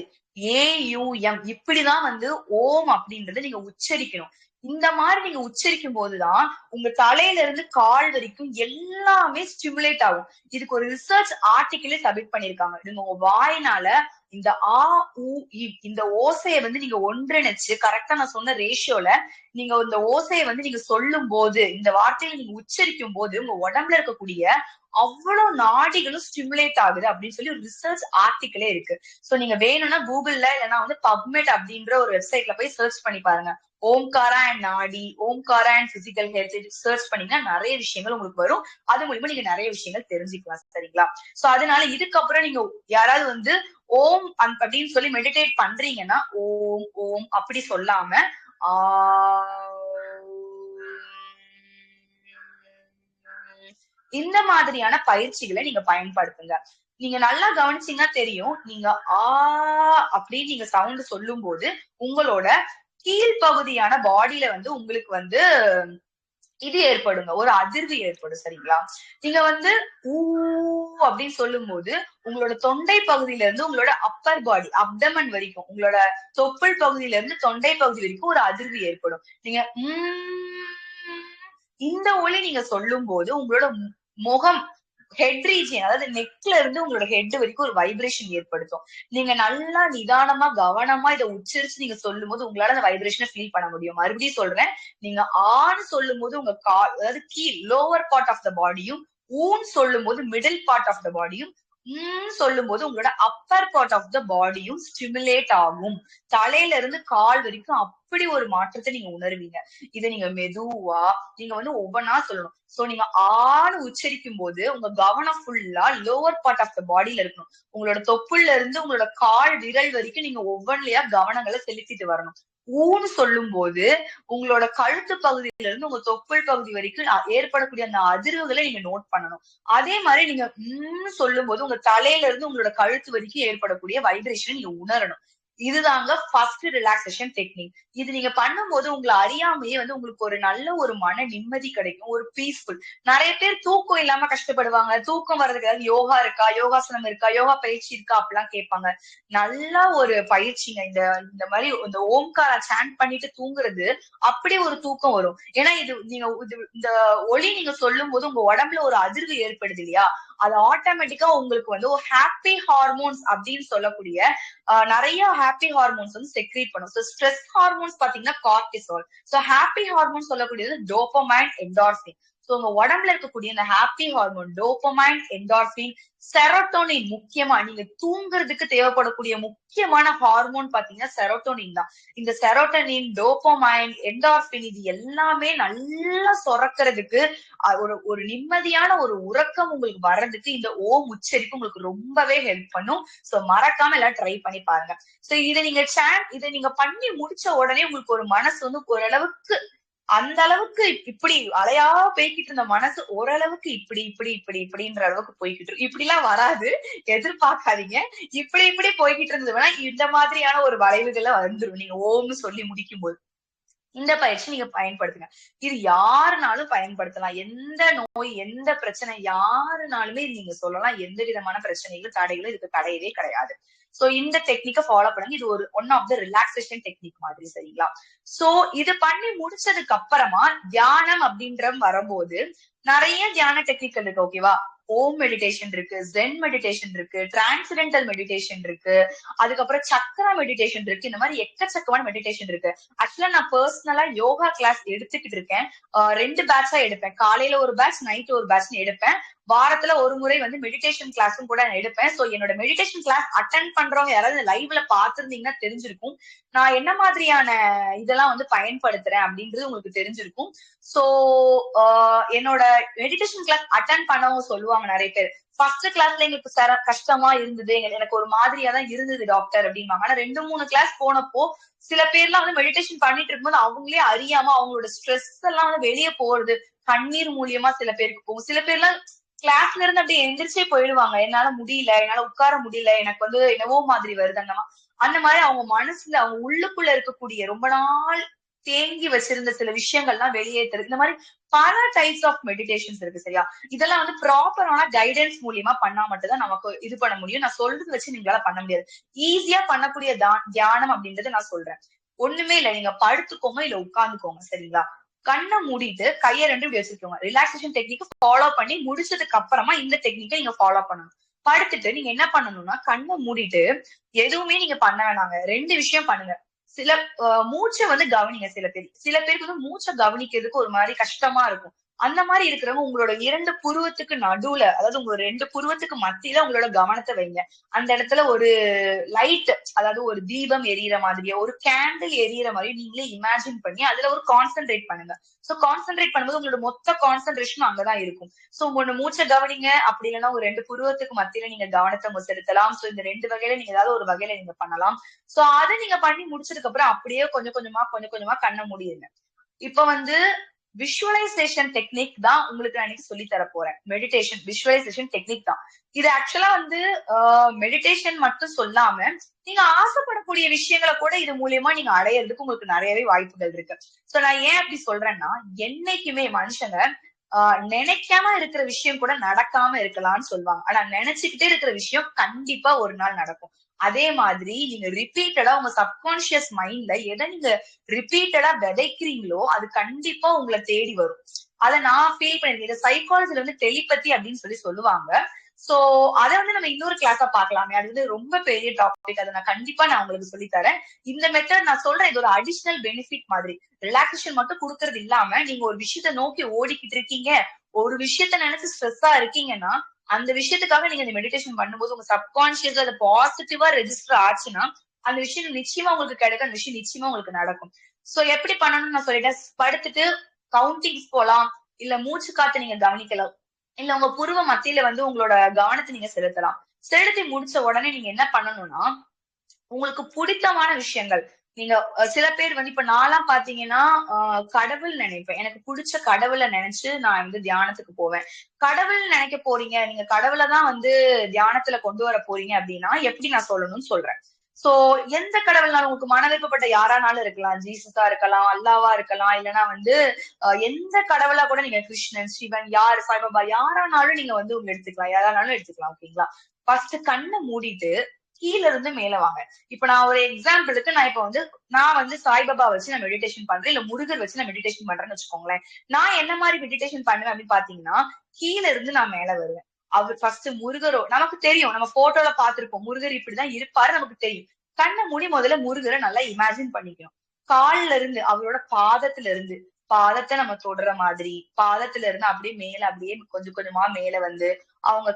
ஏயுஎம். இப்படிதான் வந்து ஓம் அப்படின்றத நீங்க உச்சரிக்கணும். இந்த மாதிரி நீங்க உச்சரிக்கும் போதுதான் உங்க தலையில இருந்து கால் வரைக்கும் எல்லாமே ஸ்டிமுலேட் ஆகும். இதுக்கு ஒரு ரிசர்ச் ஆர்டிகிளே சப்மிட் பண்ணிருக்காங்க. நீங்க உங்க வாயினால இந்த ஆ உ இந்த ஓசையை வந்து நீங்க ஒன்றிணைச்சு கரெக்டா நான் சொன்ன ரேஷியோல நீங்க இந்த ஓசையை வந்து நீங்க சொல்லும் போது, இந்த வார்த்தையை நீங்க உச்சரிக்கும் போது உங்க உடம்புல இருக்கக்கூடிய அவ்வளவு நாடிகளும் ஸ்டிமுலேட் ஆகுது அப்படின்னு சொல்லி ஒரு ரிசர்ச் ஆர்டிகிளே இருக்கு. சோ நீங்க வேணும்னா கூகுள்ல இல்லைன்னா வந்து பப்மெட் அப்படின்ற ஒரு வெப்சைட்ல போய் சர்ச் பண்ணி பாருங்க. ஓம்காரா அண்ட் நாடி, ஓம்காரா அண்ட் பிசிக்கல் ஹெல்த் சர்ச் பண்ணீங்கன்னா நிறைய விஷயங்கள் உங்களுக்கு வரும். அது மூலியமா நீங்க நிறைய விஷயங்கள் தெரிஞ்சுக்கலாம் சரிங்களா. சோ அதனால இதுக்கப்புறம் நீங்க யாராவது வந்து ஓம் அப்படின்னு சொல்லி மெடிடேட் பண்றீங்கன்னா ஓம் ஓம் அப்படி சொல்லாம இந்த மாதிரியான பயிற்சிகளை நீங்க பயன்படுத்துங்க. நீங்க நல்லா கவனிச்சீங்கன்னா தெரியும், நீங்க ஆ அப்படின்னு நீங்க சவுண்ட் சொல்லும் போது உங்களோட கீழ்ப்பகுதியான பாடியில வந்து உங்களுக்கு வந்து இது ஏற்படுங்க, ஒரு அதிர்வு ஏற்படும் சரிங்களா. நீங்க வந்து ஊ அப்படின்னு சொல்லும் போது உங்களோட தொண்டை பகுதியில இருந்து உங்களோட அப்பர் பாடி அப்டமன் வரைக்கும், உங்களோட தொப்புள் பகுதியில இருந்து தொண்டை பகுதி வரைக்கும் ஒரு அதிர்வு ஏற்படும். நீங்க இந்த ஒலி நீங்க சொல்லும் போது உங்களோட முகம் ஹெட் ரீஜியன், அதாவது நெக்ல இருந்து உங்களோட ஹெட் வரைக்கும் ஒரு வைப்ரேஷன் ஏற்படுத்தும். நீங்க நல்லா நிதானமா கவனமா இதை உச்சரிச்சு நீங்க சொல்லும் போது உங்களால அந்த வைப்ரேஷனை ஃபீல் பண்ண முடியும். மறுபடியும் சொல்றேன், நீங்க ஆன்னு சொல்லும் போது உங்க கால், அதாவது கீழ் லோவர் பார்ட் ஆஃப் த பாடியும், ஊன்னு சொல்லும் போது மிடில் பார்ட் ஆஃப் த பாடியும், சொல்லும் போது உங்களோட அப்பர் பார்ட் ஆஃப் த பாடியும் ஸ்டிமுலேட் ஆகும். தலையில இருந்து கால் வரைக்கும் அப்படி ஒரு மாற்றத்தை நீங்க உணர்வீங்க. இதை நீங்க மெதுவா நீங்க வந்து ஒவ்வொன்னா சொல்லணும். சோ நீங்க ஆன்னு உச்சரிக்கும் போது உங்க கவனம் ஃபுல்லா லோவர் பார்ட் ஆஃப் த பாடியில இருக்கணும். உங்களோட தொப்புள்ள இருந்து உங்களோட கால் விரல் வரைக்கும் நீங்க ஒவ்வொன்றிலயா கவனங்களை செலுத்திட்டு வரணும். ஊன்னு சொல்லும் போது உங்களோட கழுத்து பகுதியில இருந்து உங்க தொப்புள் பகுதி வரைக்கும் ஏற்படக்கூடிய அந்த அதிர்வுகளை நீங்க நோட் பண்ணணும். அதே மாதிரி நீங்க சொல்லும் போது உங்க தலையில இருந்து உங்களோட கழுத்து வரைக்கும் ஏற்படக்கூடிய வைப்ரேஷன் நீங்க உணரணும். இதுதாங்க ஃபர்ஸ்ட் ரிலாக்ஸேஷன் டெக்னிக். இது நீங்க பண்ணும்போது உங்களை அறியாமையே வந்து உங்களுக்கு ஒரு நல்ல ஒரு மன நிம்மதி கிடைக்கும், ஒரு பீஸ்ஃபுல். நிறைய பேர் தூக்கம் இல்லாம கஷ்டப்படுவாங்க. தூக்கம் வர்றதுக்கு ஏதாவது யோகா இருக்கா, யோகாசனம் இருக்கா, யோகா பயிற்சி இருக்கா அப்படிலாம் கேட்பாங்க. நல்லா ஒரு பயிற்சிங்க. இந்த மாதிரி இந்த ஓம்காரா சாண்ட் பண்ணிட்டு தூங்குறது அப்படி ஒரு தூக்கம் வரும். ஏன்னா நீங்க இந்த ஒளி நீங்க சொல்லும் போது உங்க உடம்புல ஒரு அதிர்வு ஏற்படுது இல்லையா, அது ஆட்டோமேட்டிக்கா உங்களுக்கு வந்து ஒரு ஹாப்பி ஹார்மோன்ஸ் அப்படின்னு சொல்லக்கூடிய நிறைய ஹாப்பி ஹார்மோன்ஸ் வந்து செக்ரீட் பண்ணும். சோ ஸ்ட்ரெஸ் ஹார்மோன்ஸ் பாத்தீங்கன்னா கார்டிசால். சோ ஹாப்பி ஹார்மோன் சொல்லக்கூடியது டோபமைன், என்டார்பின். சோ உங்க உடம்புல இருக்கக்கூடிய இந்த happy hormone dopamine, endorphin, serotonin, முக்கியமா நீங்க தூங்குறதுக்கு தேவைப்படக்கூடிய முக்கியமான ஹார்மோன் பாத்தீங்கன்னா செரோட்டோனின் தான். இந்த செரோட்டோனின், டோபமைன், என்டார்பின் இது எல்லாமே நல்லா சுரக்கிறதுக்கு ஒரு நிம்மதியான ஒரு உறக்கம் உங்களுக்கு வர்றதுக்கு இந்த ஓம் உச்சரிப்பு உங்களுக்கு ரொம்பவே ஹெல்ப் பண்ணும். சோ மறக்காம எல்லாம் ட்ரை பண்ணி பாருங்க. சோ இதை நீங்க பண்ணி முடிச்ச உடனே உங்களுக்கு ஒரு மனசு வந்து ஓரளவுக்கு அந்த அளவுக்கு இப்படி அலையா போய்கிட்டு இருந்த மனசு ஓரளவுக்கு இப்படி இப்படி இப்படி இப்படின்ற அளவுக்கு போய்கிட்டு இருக்கு. இப்படி எல்லாம் வராது, எதிர்பார்க்காதீங்க. இப்படி போய்கிட்டு இருந்தது வேணா இந்த மாதிரியான ஒரு வளைவுகளை வந்துடும் நீங்க ஓம்னு சொல்லி முடிக்கும் போது. இந்த பயிற்சி நீங்க பயன்படுத்துங்க. இது யாருனாலும் பயன்படுத்தலாம். எந்த நோய், எந்த பிரச்சனை யாருனாலுமே நீங்க சொல்லலாம். எந்த விதமான பிரச்சனைகளும் தடைகளும் இதுக்கு கிடையவே கிடையாது. சோ இந்த டெக்னிக்கை ஃபாலோ பண்ணுங்க. இது ஒரு one of the relaxation technique மாதிரி, சரிங்களா? சோ இது பண்ணி முடிச்சதுக்கு அப்புறமா தியானம் அப்படின்ற வரும்போது நிறைய தியான டெக்னிக்கல் இருக்கு. ஓகேவா? ஓம் மெடிடேஷன் இருக்கு, ஜென் மெடிடேஷன் இருக்கு, டிரான்சென்டென்டல் மெடிடேஷன் இருக்கு, அதுக்கப்புறம் சக்கரா மெடிடேஷன் இருக்கு. இந்த மாதிரி எக்கச்சக்கமான மெடிடேஷன் இருக்கு. ஆக்சுவலா நான் பர்சனலா யோகா கிளாஸ் எடுத்துக்கிட்டு இருக்கேன். 2 பேட்சா எடுப்பேன். காலையில ஒரு பேட்ச், நைட் ஒரு பேட்ச் எடுப்பேன். வாரத்துல ஒரு முறை வந்து மெடிடேஷன் கிளாஸும் கூட நான் எடுப்பேன். சோ என்னோட மெடிடேஷன் கிளாஸ் அட்டென்ட் பண்றவங்க யாராவது லைவ்ல பாத்துருந்தீங்கன்னா தெரிஞ்சிருக்கும். நான் என்ன மாதிரியான இதெல்லாம் வந்து பயன்படுத்துறேன் அப்படின்றது உங்களுக்கு தெரிஞ்சிருக்கும். சோ என்னோட மெடிடேஷன் கிளாஸ் அட்டென்ட் பண்ணவங்க சொல்லுவாங்க நிறைய பேர், ஃபர்ஸ்ட் கிளாஸ்ல எங்களுக்கு கஷ்டமா இருந்தது, எனக்கு ஒரு மாதிரியா தான் இருந்தது டாக்டர் அப்படின்வாங்க. ஆனா 2-3 கிளாஸ் போனப்போ சில பேர்லாம் வந்து மெடிடேஷன் பண்ணிட்டு இருக்கும்போது அவங்களே அறியாம அவங்களோட ஸ்ட்ரெஸ் எல்லாம் வந்து வெளியே போறது கண்ணீர் மூலியமா சில பேருக்கு போகும். சில பேர்லாம் கிளாஸ்ல இருந்து அப்படியே எந்திரிச்சே போயிடுவாங்க. என்னால முடியல, என்னால உட்கார முடியல, எனக்கு வந்து என்னவோ மாதிரி வருது. அந்த மாதிரி அவங்க மனசுல அவங்க உள்ளுக்குள்ள இருக்கக்கூடிய ரொம்ப நாள் தேங்கி வச்சிருந்த சில விஷயங்கள்லாம் வெளியேற்றுறது. இந்த மாதிரி பல டைப்ஸ் ஆஃப் மெடிடேஷன்ஸ் இருக்கு, சரியா? இதெல்லாம் வந்து ப்ராப்பரான கைடன்ஸ் மூலியமா பண்ணா மட்டும் தான் நமக்கு இது பண்ண முடியும். நான் சொல்றது வச்சு நீங்களால பண்ண முடியாது. ஈஸியா பண்ணக்கூடிய தியானம் அப்படின்றத நான் சொல்றேன். ஒண்ணுமே இல்ல, நீங்க படுத்துக்கோங்க இல்ல உட்கார்ந்துக்கோங்க, சரிங்களா? கண்ணை மூடிட்டு கையை 2 இப்படி வச்சிருக்கோங்க. ரிலாக்ஸேஷன் டெக்னிக் ஃபாலோ பண்ணி முடிச்சதுக்கு அப்புறமா இந்த டெக்னிக்கை நீங்க ஃபாலோ பண்ணணும். படுத்துட்டு நீங்க என்ன பண்ணணும்னா கண்ணை மூடிட்டு எதுவுமே நீங்க பண்ண வேணாங்க. 2 விஷயம் பண்ணுங்க. சில மூச்சை வந்து கவனிங்க. சில பேருக்கு வந்து மூச்சை கவனிக்கிறதுக்கு ஒரு மாதிரி கஷ்டமா இருக்கும். அந்த மாதிரி இருக்கிறவங்க உங்களோட 2 புருவத்துக்கு நடுவுல, அதாவது உங்களோட 2 புருவத்துக்கு மத்தியில உங்களோட கவனத்தை வைங்க. அந்த இடத்துல ஒரு லைட், அதாவது ஒரு தீபம் எரியற மாதிரியோ ஒரு கேண்டில் எரியற மாதிரி நீங்களே இமேஜின் பண்ணி அதுல ஒரு கான்சென்ட்ரேட் பண்ணுங்க. சோ கான்சென்ட்ரேட் பண்ணும்போது உங்களோட மொத்த கான்சென்ட்ரேஷன் அங்கதான் இருக்கும். சோ உங்களோட மூச்சை கவனிங்க. அப்படி இல்லைன்னா ஒரு 2 புருவத்துக்கு மத்தியில நீங்க கவனத்தை செலுத்தலாம். சோ இந்த 2 வகையில நீங்க ஏதாவது ஒரு வகையில நீங்க பண்ணலாம். சோ அதை நீங்க பண்ணி முடிச்சதுக்கு அப்புறம் அப்படியே கொஞ்சம் கொஞ்சமா கண்ணை மூடிடுங்க. இப்ப வந்து விஷுவலைசேஷன் டெக்னிக் தான் உங்களுக்கு நான் இன்னைக்கு சொல்லி தர போறேன். மெடிடேஷன் விஷுவலைசேஷன் டெக்னிக் தான் இது. ஆக்சுவலா வந்து மெடிடேஷன் மட்டும் சொல்லாம நீங்க ஆசைப்படக்கூடிய விஷயங்களை கூட இது மூலியமா நீங்க அடையிறதுக்கு உங்களுக்கு நிறையவே வாய்ப்புகள் இருக்கு. சோ நான் ஏன் அப்படி சொல்றேன்னா, என்னைக்குமே மனுஷங்க நினைக்காம இருக்கிற விஷயம் கூட நடக்காம இருக்கலாம்னு சொல்லுவாங்க. ஆனா நினைச்சுக்கிட்டே இருக்கிற விஷயம் கண்டிப்பா ஒரு நாள் நடக்கும். அதே மாதிரி நீங்க ரிப்பீட்டடா உங்க சப்கான்சியஸ் மைண்ட்ல எதை நீங்க ரிப்பீட்டடா விதைக்கிறீங்களோ அது கண்டிப்பா உங்களை தேடி வரும். அதை நான் ஃபீல் பண்ணிருக்கேன். இதை சைக்காலஜில வந்து டெலிபதி அப்படின்னு சொல்லுவாங்க. சோ அதை வந்து நம்ம இன்னொரு கிளாஸா பாக்கலாமே. அது வந்து ரொம்ப பெரிய டாபிக். அதை நான் கண்டிப்பா உங்களுக்கு சொல்லி தரேன். இந்த மெத்தட் நான் சொல்றேன், இது ஒரு அடிஷனல் பெனிஃபிட் மாதிரி. ரிலாக்ஸேஷன் மட்டும் கொடுக்கறது இல்லாம நீங்க ஒரு விஷயத்த நோக்கி ஓடிக்கிட்டு இருக்கீங்க, ஒரு விஷயத்த நினைச்சு ஸ்ட்ரெஸ்ஸா இருக்கீங்கன்னா அந்த விஷயத்துக்காக நீங்க இந்த மெடிடேஷன் பண்ணும்போது உங்க சப்கான்சியஸ்ல அது பாசிட்டிவா ரெஜிஸ்டர் ஆச்சுன்னா அந்த விஷயம் நிச்சயமா உங்களுக்கு கிடைக்கும். அந்த விஷயம் நிச்சயமா உங்களுக்கு நடக்கும். சோ எப்படி பண்ணணும்னு நான் சொல்லிட்டேன். படுத்துட்டு கவுண்டிங்ஸ் போலாம், இல்ல மூச்சு காத்து நீங்க கவனிக்கலாம், இல்ல உங்க புருவ மத்தியில வந்து உங்களோட கவனத்தை நீங்க செலுத்தலாம். செலுத்தி முடிச்ச உடனே நீங்க என்ன பண்ணணும்னா, உங்களுக்கு பிடித்தமான விஷயங்கள் நீங்க சில பேர் வந்து இப்ப நான்லாம் பாத்தீங்கன்னா கடவுள் நினைப்பேன். எனக்கு பிடிச்ச கடவுளை நினைச்சு நான் வந்து தியானத்துக்கு போவேன். கடவுள் நினைக்க போறீங்க, நீங்க கடவுளை தான் வந்து தியானத்துல கொண்டு வர போறீங்க அப்படின்னா எப்படி நான் சொல்லணும்னு சொல்றேன். சோ எந்த கடவுள்னாலும் உங்களுக்கு மன விருப்பப்பட்ட யாரானாலும் இருக்கலாம். ஜீசஸா இருக்கலாம், அல்லாவா இருக்கலாம், இல்லைன்னா வந்து எந்த கடவுளா கூட நீங்க கிருஷ்ணன், சிவன், யார், சாய்பாபா யாரானாலும் நீங்க வந்து உங்க எடுத்துக்கலாம், யாரானாலும் எடுத்துக்கலாம். ஓகேங்களா? ஃபர்ஸ்ட் கண்ணை மூடிட்டு கீழ இருந்து மேல வாங்க. இப்ப நான் ஒரு எக்ஸாம்பிளுக்கு நான் வந்து சாய்பாபா வச்சு நான் மெடிடேஷன் பண்றேன், இல்ல முருகர் வச்சு நான் மெடிடேஷன் பண்றேன்னு வச்சுக்கோங்களேன். நான் என்ன மாதிரி மெடிடேஷன் பண்ணுவேன் அப்படின்னு பாத்தீங்கன்னா, கீழ இருந்து நான் மேல வருவேன். அவர் ஃபர்ஸ்ட் முருகரோ நமக்கு தெரியும், நம்ம போட்டோல பாத்திருப்போம் முருகர் இப்படிதான் இருப்பாரு, நமக்கு தெரியும். கண்ணை மூடி முதல்ல முருகரை நல்லா இமேஜின் பண்ணிக்கணும். கால்ல இருந்து அவரோட பாதத்துல இருந்து பாதத்தை நம்ம தொடுற மாதிரி, பாதத்துல இருந்து அப்படியே மேல அப்படியே கொஞ்சம் கொஞ்சமா மேல வந்து அவங்க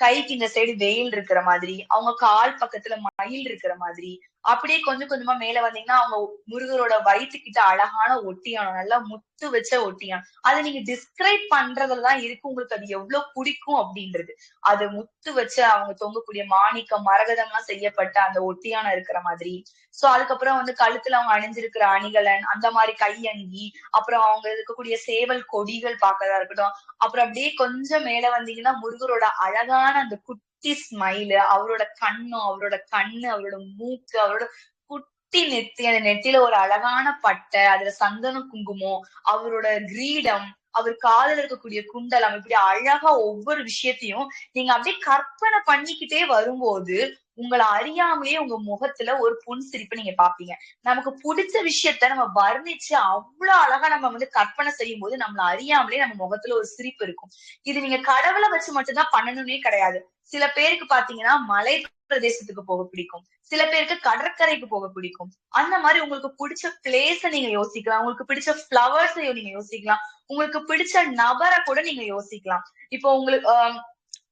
கைக்கு இந்த சைடு வெயில் இருக்கிற மாதிரி, அவங்க கால் பக்கத்துல மயில் இருக்கிற மாதிரி, அப்படியே கொஞ்சம் கொஞ்சமா மேல வந்தீங்கன்னா அவங்க முருகரோட வயிற்றுக்கிட்ட அழகான ஒட்டியானம், நல்லா முத்து வச்ச ஒட்டியானம். அதை நீங்க டிஸ்கிரைப் பண்றதுலதான் இருக்கு உங்களுக்கு அது எவ்வளவு பிடிக்கும் அப்படின்றது. அது முத்து வச்சு அவங்க தொங்கக்கூடிய மாணிக்கம், மரகதம் எல்லாம் செய்யப்பட்ட அந்த ஒட்டியானம் இருக்கிற மாதிரி. சோ அதுக்கப்புறம் வந்து கழுத்துல அவங்க அணிஞ்சிருக்கிற அணிகலன், அந்த மாதிரி கையங்கி, அப்புறம் அவங்க இருக்கக்கூடிய சேவல் கொடிகள் பாக்கறதா இருக்கட்டும். அப்புறம் அப்படியே கொஞ்சம் மேல வந்தீங்கன்னா முருகரோட அழகான அந்த குட்டி ஸ்மைலு, அவரோட கண்ணும், அவரோட கண்ணு, அவரோட மூக்கு, அவரோட குட்டி நெத்தி, அந்த நெத்தியில ஒரு அழகான பட்டை, அதுல சந்தன குங்குமம், அவரோட கிரீடம், அவர் காலில் இருக்கக்கூடிய குண்டலம், இப்படி அழகா ஒவ்வொரு விஷயத்தையும் நீங்க அப்படியே கற்பனை பண்ணிக்கிட்டே வரும்போது உங்களை அறியாமலே உங்க முகத்துல ஒரு புன்சிரிப்பு நீங்க பாப்பீங்க. நமக்கு பிடிச்ச விஷயத்த நம்ம வர்ணிச்சு அவ்வளவு அழகா நம்ம வந்து கற்பனை செய்யும் போது நம்மள அறியாமலே நம்ம முகத்துல ஒரு சிரிப்பு இருக்கும். இது நீங்க கடவுளை வச்சு மட்டும்தான் பண்ணணும்னே கிடையாது. சில பேருக்கு பாத்தீங்கன்னா மலை பிரதேசத்துக்கு போக பிடிக்கும், சில பேருக்கு கடற்கரைக்கு போக பிடிக்கும். அந்த மாதிரி உங்களுக்கு பிடிச்ச பிளேஸ நீங்க யோசிக்கலாம், உங்களுக்கு பிடிச்ச பிளவர்ஸ் நீங்க யோசிக்கலாம், உங்களுக்கு பிடிச்ச நபரை கூட நீங்க யோசிக்கலாம். இப்போ உங்களுக்கு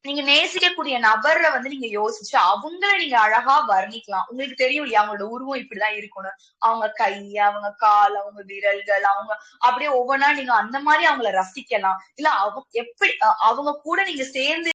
நீங்க நேசிக்கக்கூடிய நபர்ல வந்து நீங்க யோசிச்சு அவங்கள நீங்க அழகா வர்ணிக்கலாம். உங்களுக்கு தெரியும் இல்லையா அவங்களோட உருவம் இப்படிதான் இருக்கணும், அவங்க கை, அவங்க கால், அவங்க விரல்கள், அவங்க அப்படியே ஒவ்வொன்றா நீங்க அந்த மாதிரி அவங்கள ரசிக்கலாம். இல்ல எப்படி அவங்க கூட நீங்க சேர்ந்து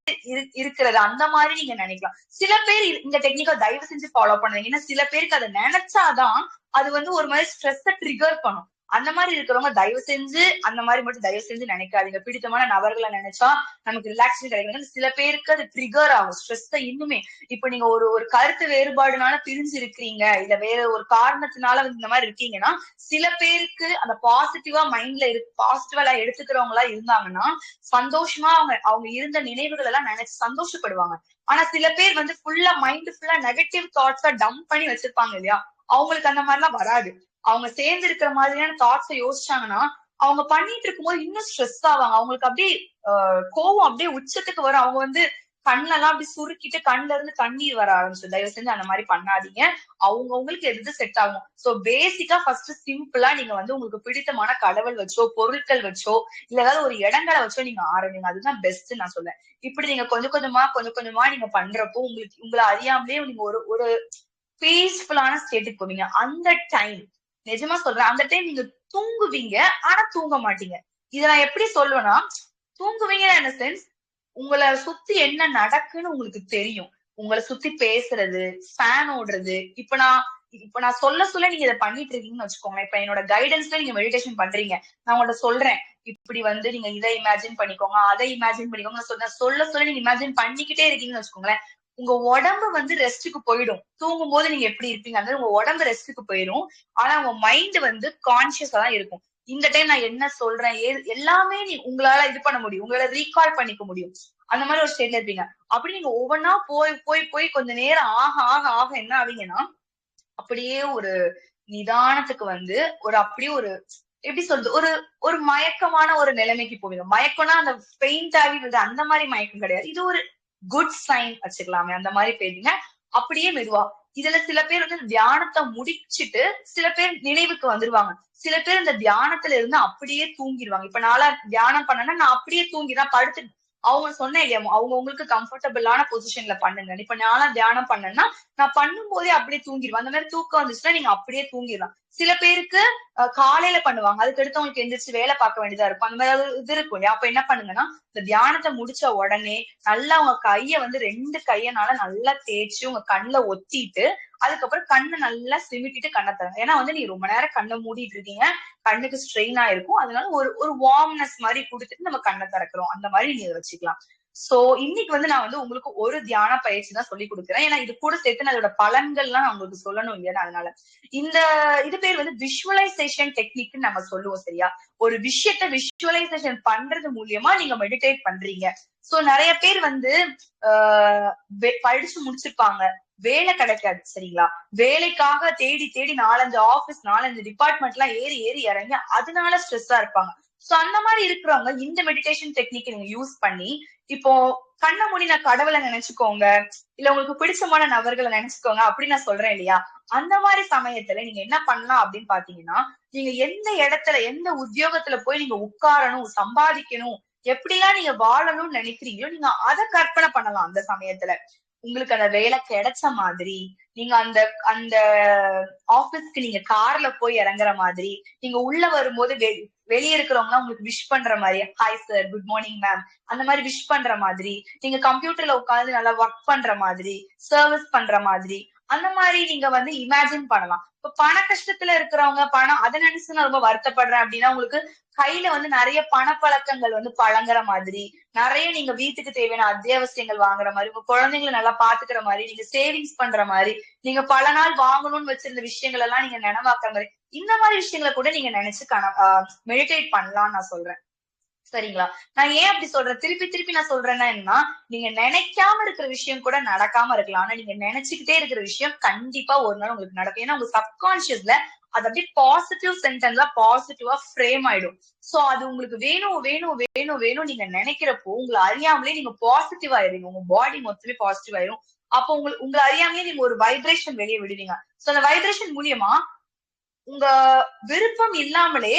இருக்கிறது அந்த மாதிரி நீங்க நினைக்கலாம். சில பேர் இந்த டெக்னிக்கை தயவு செஞ்சு ஃபாலோ பண்ணுவீங்க. ஏன்னா சில பேருக்கு அதை நினைச்சாதான் அது வந்து ஒரு மாதிரி ஸ்ட்ரெஸ்ஸை ட்ரிகர் பண்ணும். அந்த மாதிரி இருக்கிறவங்க தயவு செஞ்சு அந்த மாதிரி மட்டும் தயவு செஞ்சு நினைக்காதீங்க. பிடித்தமான நபர்களை நினைச்சா நமக்கு ரிலாக்ஸேஷன் கிடைக்கும். சில பேருக்கு அது ட்ரிகர் ஆகும் ஸ்ட்ரெஸ் இன்னுமே. இப்ப நீங்க ஒரு ஒரு கருத்து வேறுபாடுனால பிரிஞ்சு இருக்கிறீங்க, இல்ல வேற ஒரு காரணத்தினால இந்த மாதிரி இருக்கீங்கன்னா, சில பேருக்கு அந்த பாசிட்டிவா மைண்ட்ல பாசிட்டிவா எடுத்துக்கிறவங்களா இருந்தாங்கன்னா சந்தோஷமா அவங்க அவங்க இருந்த நினைவுகள் எல்லாம் நினைச்சு சந்தோஷப்படுவாங்க. ஆனா சில பேர் வந்து ஃபுல்லா மைண்ட் ஃபுல்லா நெகட்டிவ் தாட்ஸா டம்ப் பண்ணி வச்சிருப்பாங்க இல்லையா, அவங்களுக்கு அந்த மாதிரி எல்லாம் வராது. அவங்க சேர்ந்து இருக்கிற மாதிரியான தாட்ஸை யோசிச்சாங்கன்னா அவங்க பண்ணிட்டு இருக்கும்போது இன்னும் ஸ்ட்ரெஸ் ஆவாங்க. அவங்களுக்கு அப்படியே கோவம் அப்படியே உச்சத்துக்கு வரும். அவங்க வந்து கண்ணெல்லாம் அப்படி சுருக்கிட்டு கண்ணுல இருந்து கண்ணீர் வர ஆரம்பிச்சு. தயவு செஞ்சு அந்த மாதிரி பண்ணாதீங்க. அவங்களுக்கு எது செட் ஆகும். சோ பேசிக்கா ஃபர்ஸ்ட் சிம்பிளா நீங்க வந்து உங்களுக்கு பிடித்தமான கடவுள் வச்சோ, பொருட்கள் வச்சோ, இல்ல ஏதாவது ஒரு இடங்களை வச்சோ நீங்க ஆரம்பிங்க. அதுதான் பெஸ்ட் நான் சொல்றேன். இப்படி நீங்க கொஞ்சம் கொஞ்சமா நீங்க பண்றப்போ உங்களை அறியாமலே நீங்க ஒரு ஒரு பீஸ்ஃபுல்லான ஸ்டேட்டுக்கு போவீங்க. அந்த டைம் நிஜமா சொல்றேன், அந்த டைம் நீங்க தூங்குவீங்க, ஆனா தூங்க மாட்டீங்க. இத நான் எப்படி சொல்லுவேன்னா, தூங்குவீங்க என்ன சென்ஸ், உங்களை சுத்தி என்ன நடக்குன்னு உங்களுக்கு தெரியும். உங்களை சுத்தி பேசுறது, ஃபேன் ஓடுறது. இப்ப நான் சொல்ல நீங்க இதை பண்ணிட்டு இருக்கீங்கன்னு வச்சுக்கோங்க. இப்ப என்னோட கைடன்ஸ்ல நீங்க மெடிடேஷன் பண்றீங்க, நான் உங்கள்ட்ட சொல்றேன் இப்படி வந்து நீங்க இதை இமேஜின் பண்ணிக்கோங்க, அதை இமேஜின் பண்ணிக்கோங்க சொல்ல நீங்க இமேஜின் பண்ணிக்கிட்டே இருக்கீங்கன்னு வச்சுக்கோங்களேன். உங்க உடம்பு வந்து ரெஸ்ட்டுக்கு போயிடும். தூங்கும் போது நீங்க எப்படி இருப்பீங்க, அந்த உங்க உடம்பு ரெஸ்ட்டுக்கு போயிடும். ஆனா உங்க மைண்ட் வந்து கான்சியஸா தான் இருக்கும். இந்த டைம் நான் என்ன சொல்றேன் எல்லாமே உங்களால இது பண்ண முடியும், உங்களால ரீகால் பண்ணிக்க முடியும். அந்த மாதிரி ஒரு ஸ்டேட்ல இருப்பீங்க. அப்படி நீங்க ஒவ்வொன்னா போய் போய் போய் கொஞ்ச நேரம் ஆக ஆக ஆக என்ன ஆவீங்கன்னா, அப்படியே ஒரு நிதானத்துக்கு வந்து அப்படியே ஒரு எப்படி சொல்றது, ஒரு ஒரு மயக்கமான ஒரு நிலைமைக்கு போவீங்க. மயக்கம்னா அந்த பெயிண்ட் ஆகி வருது அந்த மாதிரி மயக்கம் கிடையாது. இது ஒரு குட் சைன் வச்சுக்கலாமே, அந்த மாதிரி போயிருங்க. அப்படியே மெதுவா இதுல சில பேர் வந்து தியானத்தை முடிச்சிட்டு சில பேர் நினைவுக்கு வந்துருவாங்க. சில பேர் இந்த தியானத்துல இருந்து அப்படியே தூங்கிடுவாங்க. இப்ப நாளா தியானம் பண்ணேன்னா நான் அப்படியே தூங்கிதான் படுத்து அவங்க சொன்னேன் இல்லையா, அவங்க உங்களுக்கு கம்ஃபர்டபுளான பொசிஷன்ல பண்ணுங்க. இப்ப நான்லாம் தியானம் பண்ணேன்னா நான் பண்ணும் போதே அப்படியே தூங்கிடுவேன். அந்த மாதிரி தூக்கம் வந்துச்சுன்னா நீங்க அப்படியே தூங்கிடலாம். சில பேருக்கு காலையில பண்ணுவாங்க, அதுக்கடுத்து அவங்களுக்கு எந்திரிச்சு வேலை பார்க்க வேண்டியதா இருக்கும். அந்த மாதிரி இது இருக்கும் இல்லையா. அப்ப என்ன பண்ணுங்கன்னா, இந்த தியானத்தை முடிச்ச உடனே நல்லா உங்க கைய வந்து 2 கையனால நல்லா தேய்ச்சு உங்க கண்ணுல ஒத்திட்டு, அதுக்கப்புறம் கண்ணை நல்லா சிமிட்டிட்டு கண்ணை தரங்க. ஏன்னா வந்து நீங்க ரொம்ப நேரம் கண்ணை மூடிட்டு இருக்கீங்க, கண்ணுக்கு ஸ்ட்ரெயின் ஆயிருக்கும். அதனால ஒரு ஒரு வார்ம்னஸ் மாதிரி கொடுத்துட்டு நம்ம கண்ணை திறக்கிறோம். அந்த மாதிரி நீங்க வச்சுக்கலாம். சோ இன்னைக்கு வந்து நான் வந்து உங்களுக்கு ஒரு தியான பயிற்சி தான் சொல்லி கொடுக்குறேன். ஏன்னா இது கூட சேர்த்து நான் அதோட பலன்கள்லாம் நான் உங்களுக்கு சொல்லணும் இல்லையா. அதனால இந்த இது பேர் வந்து விஷுவலைசேஷன் டெக்னிக்னு நம்ம சொல்லுவோம் சரியா. ஒரு விஷயத்த விஷுவலைசேஷன் பண்றது மூலியமா நீங்க மெடிடேட் பண்றீங்க. சோ நிறைய பேர் வந்து படிச்சு முடிச்சிருப்பாங்க, வேலை கிடைக்காது சரிங்களா. வேலைக்காக தேடி தேடி 4-5 ஆபீஸ் 4-5 டிபார்ட்மெண்ட் எல்லாம் ஏறி ஏறி இறங்கி அதனால ஸ்ட்ரெஸ்ஸா இருப்பாங்க. சோ அந்த மாதிரி இருக்கிறவங்க இந்த மெடிடேஷன் டெக்னிக் நீங்க யூஸ் பண்ணி, இப்போ கண்ண மூடி நான் கடவுளை நினைச்சுக்கோங்க, இல்ல உங்களுக்கு பிடிச்சமான நபர்களை நினைச்சுக்கோங்க அப்படின்னு நான் சொல்றேன் இல்லையா. அந்த மாதிரி சமயத்துல நீங்க என்ன பண்ணலாம் அப்படின்னு பாத்தீங்கன்னா, நீங்க எந்த இடத்துல எந்த உத்தியோகத்துல போய் நீங்க உட்காரணும், சம்பாதிக்கணும், எப்படிலாம் நீங்க வாழணும்னு நினைக்கிறீங்களோ நீங்க அதை கற்பனை பண்ணலாம். அந்த சமயத்துல உங்களுக்கு அந்த வேலை கிடைச்ச மாதிரி, நீங்க அந்த அந்த ஆபீஸ்க்கு நீங்க கார்ல போய் இறங்குற மாதிரி, நீங்க உள்ள வரும்போது வெளியே இருக்கிறவங்க உங்களுக்கு விஷ் பண்ற மாதிரி, hi sir, good morning ma'am, அந்த மாதிரி விஷ் பண்ற மாதிரி, நீங்க கம்ப்யூட்டர்ல உட்கார்ந்து நல்லா ஒர்க் பண்ற மாதிரி, சர்வீஸ் பண்ற மாதிரி, அந்த மாதிரி நீங்க வந்து இமேஜின் பண்ணலாம். இப்ப பண கஷ்டத்துல இருக்கிறவங்க பணம் அதை நினைச்சு நான் ரொம்ப வருத்தப்படுறேன் அப்படின்னா, உங்களுக்கு கையில வந்து நிறைய பணப்பழக்கங்கள் வந்து பழங்குற மாதிரி, நிறைய நீங்க வீட்டுக்கு தேவையான அத்தியாவசியங்கள் வாங்குற மாதிரி, உங்க குழந்தைங்களை நல்லா பாத்துக்கிற மாதிரி, நீங்க சேவிங்ஸ் பண்ற மாதிரி, நீங்க பல நாள் வாங்கணும்னு வச்சிருந்த விஷயங்கள் எல்லாம் நீங்க நினைவாக்குற மாதிரி, இந்த மாதிரி விஷயங்களை கூட நீங்க நினைச்சு மெடிடேட் பண்ணலாம்னு நான் சொல்றேன் சரிங்களா. நான் ஏன் அப்படி சொல்றேன், திருப்பி திருப்பி நான் சொல்றேன்னா என்னன்னா, நீங்க நினைக்காம இருக்கிற விஷயம் கூட நடக்காம இருக்கலாம், ஆனா நீங்க நினைச்சுக்கிட்டே இருக்கிற விஷயம் கண்டிப்பா ஒரு நாள் உங்களுக்கு நடக்கும். ஏன்னா உங்க சப்கான்சியஸ்ல அது அப்படியே பாசிட்டிவ் சென்டென்ஸ்ல பாசிட்டிவா ஃப்ரேம் ஆயிடும். சோ அது உங்களுக்கு வேணும் வேணும் வேணும் வேணும் நீங்க நினைக்கிறப்போ உங்களை அறியாமலே நீங்க பாசிட்டிவ் ஆயிருவீங்க, உங்க பாடி மொத்தமே பாசிட்டிவ் ஆயிரும். அப்போ உங்களை அறியாமலே நீங்க ஒரு வைப்ரேஷன் வெளியே விடுவீங்க. சோ அந்த வைப்ரேஷன் மூலியமா உங்க விருப்பம் இல்லாமலே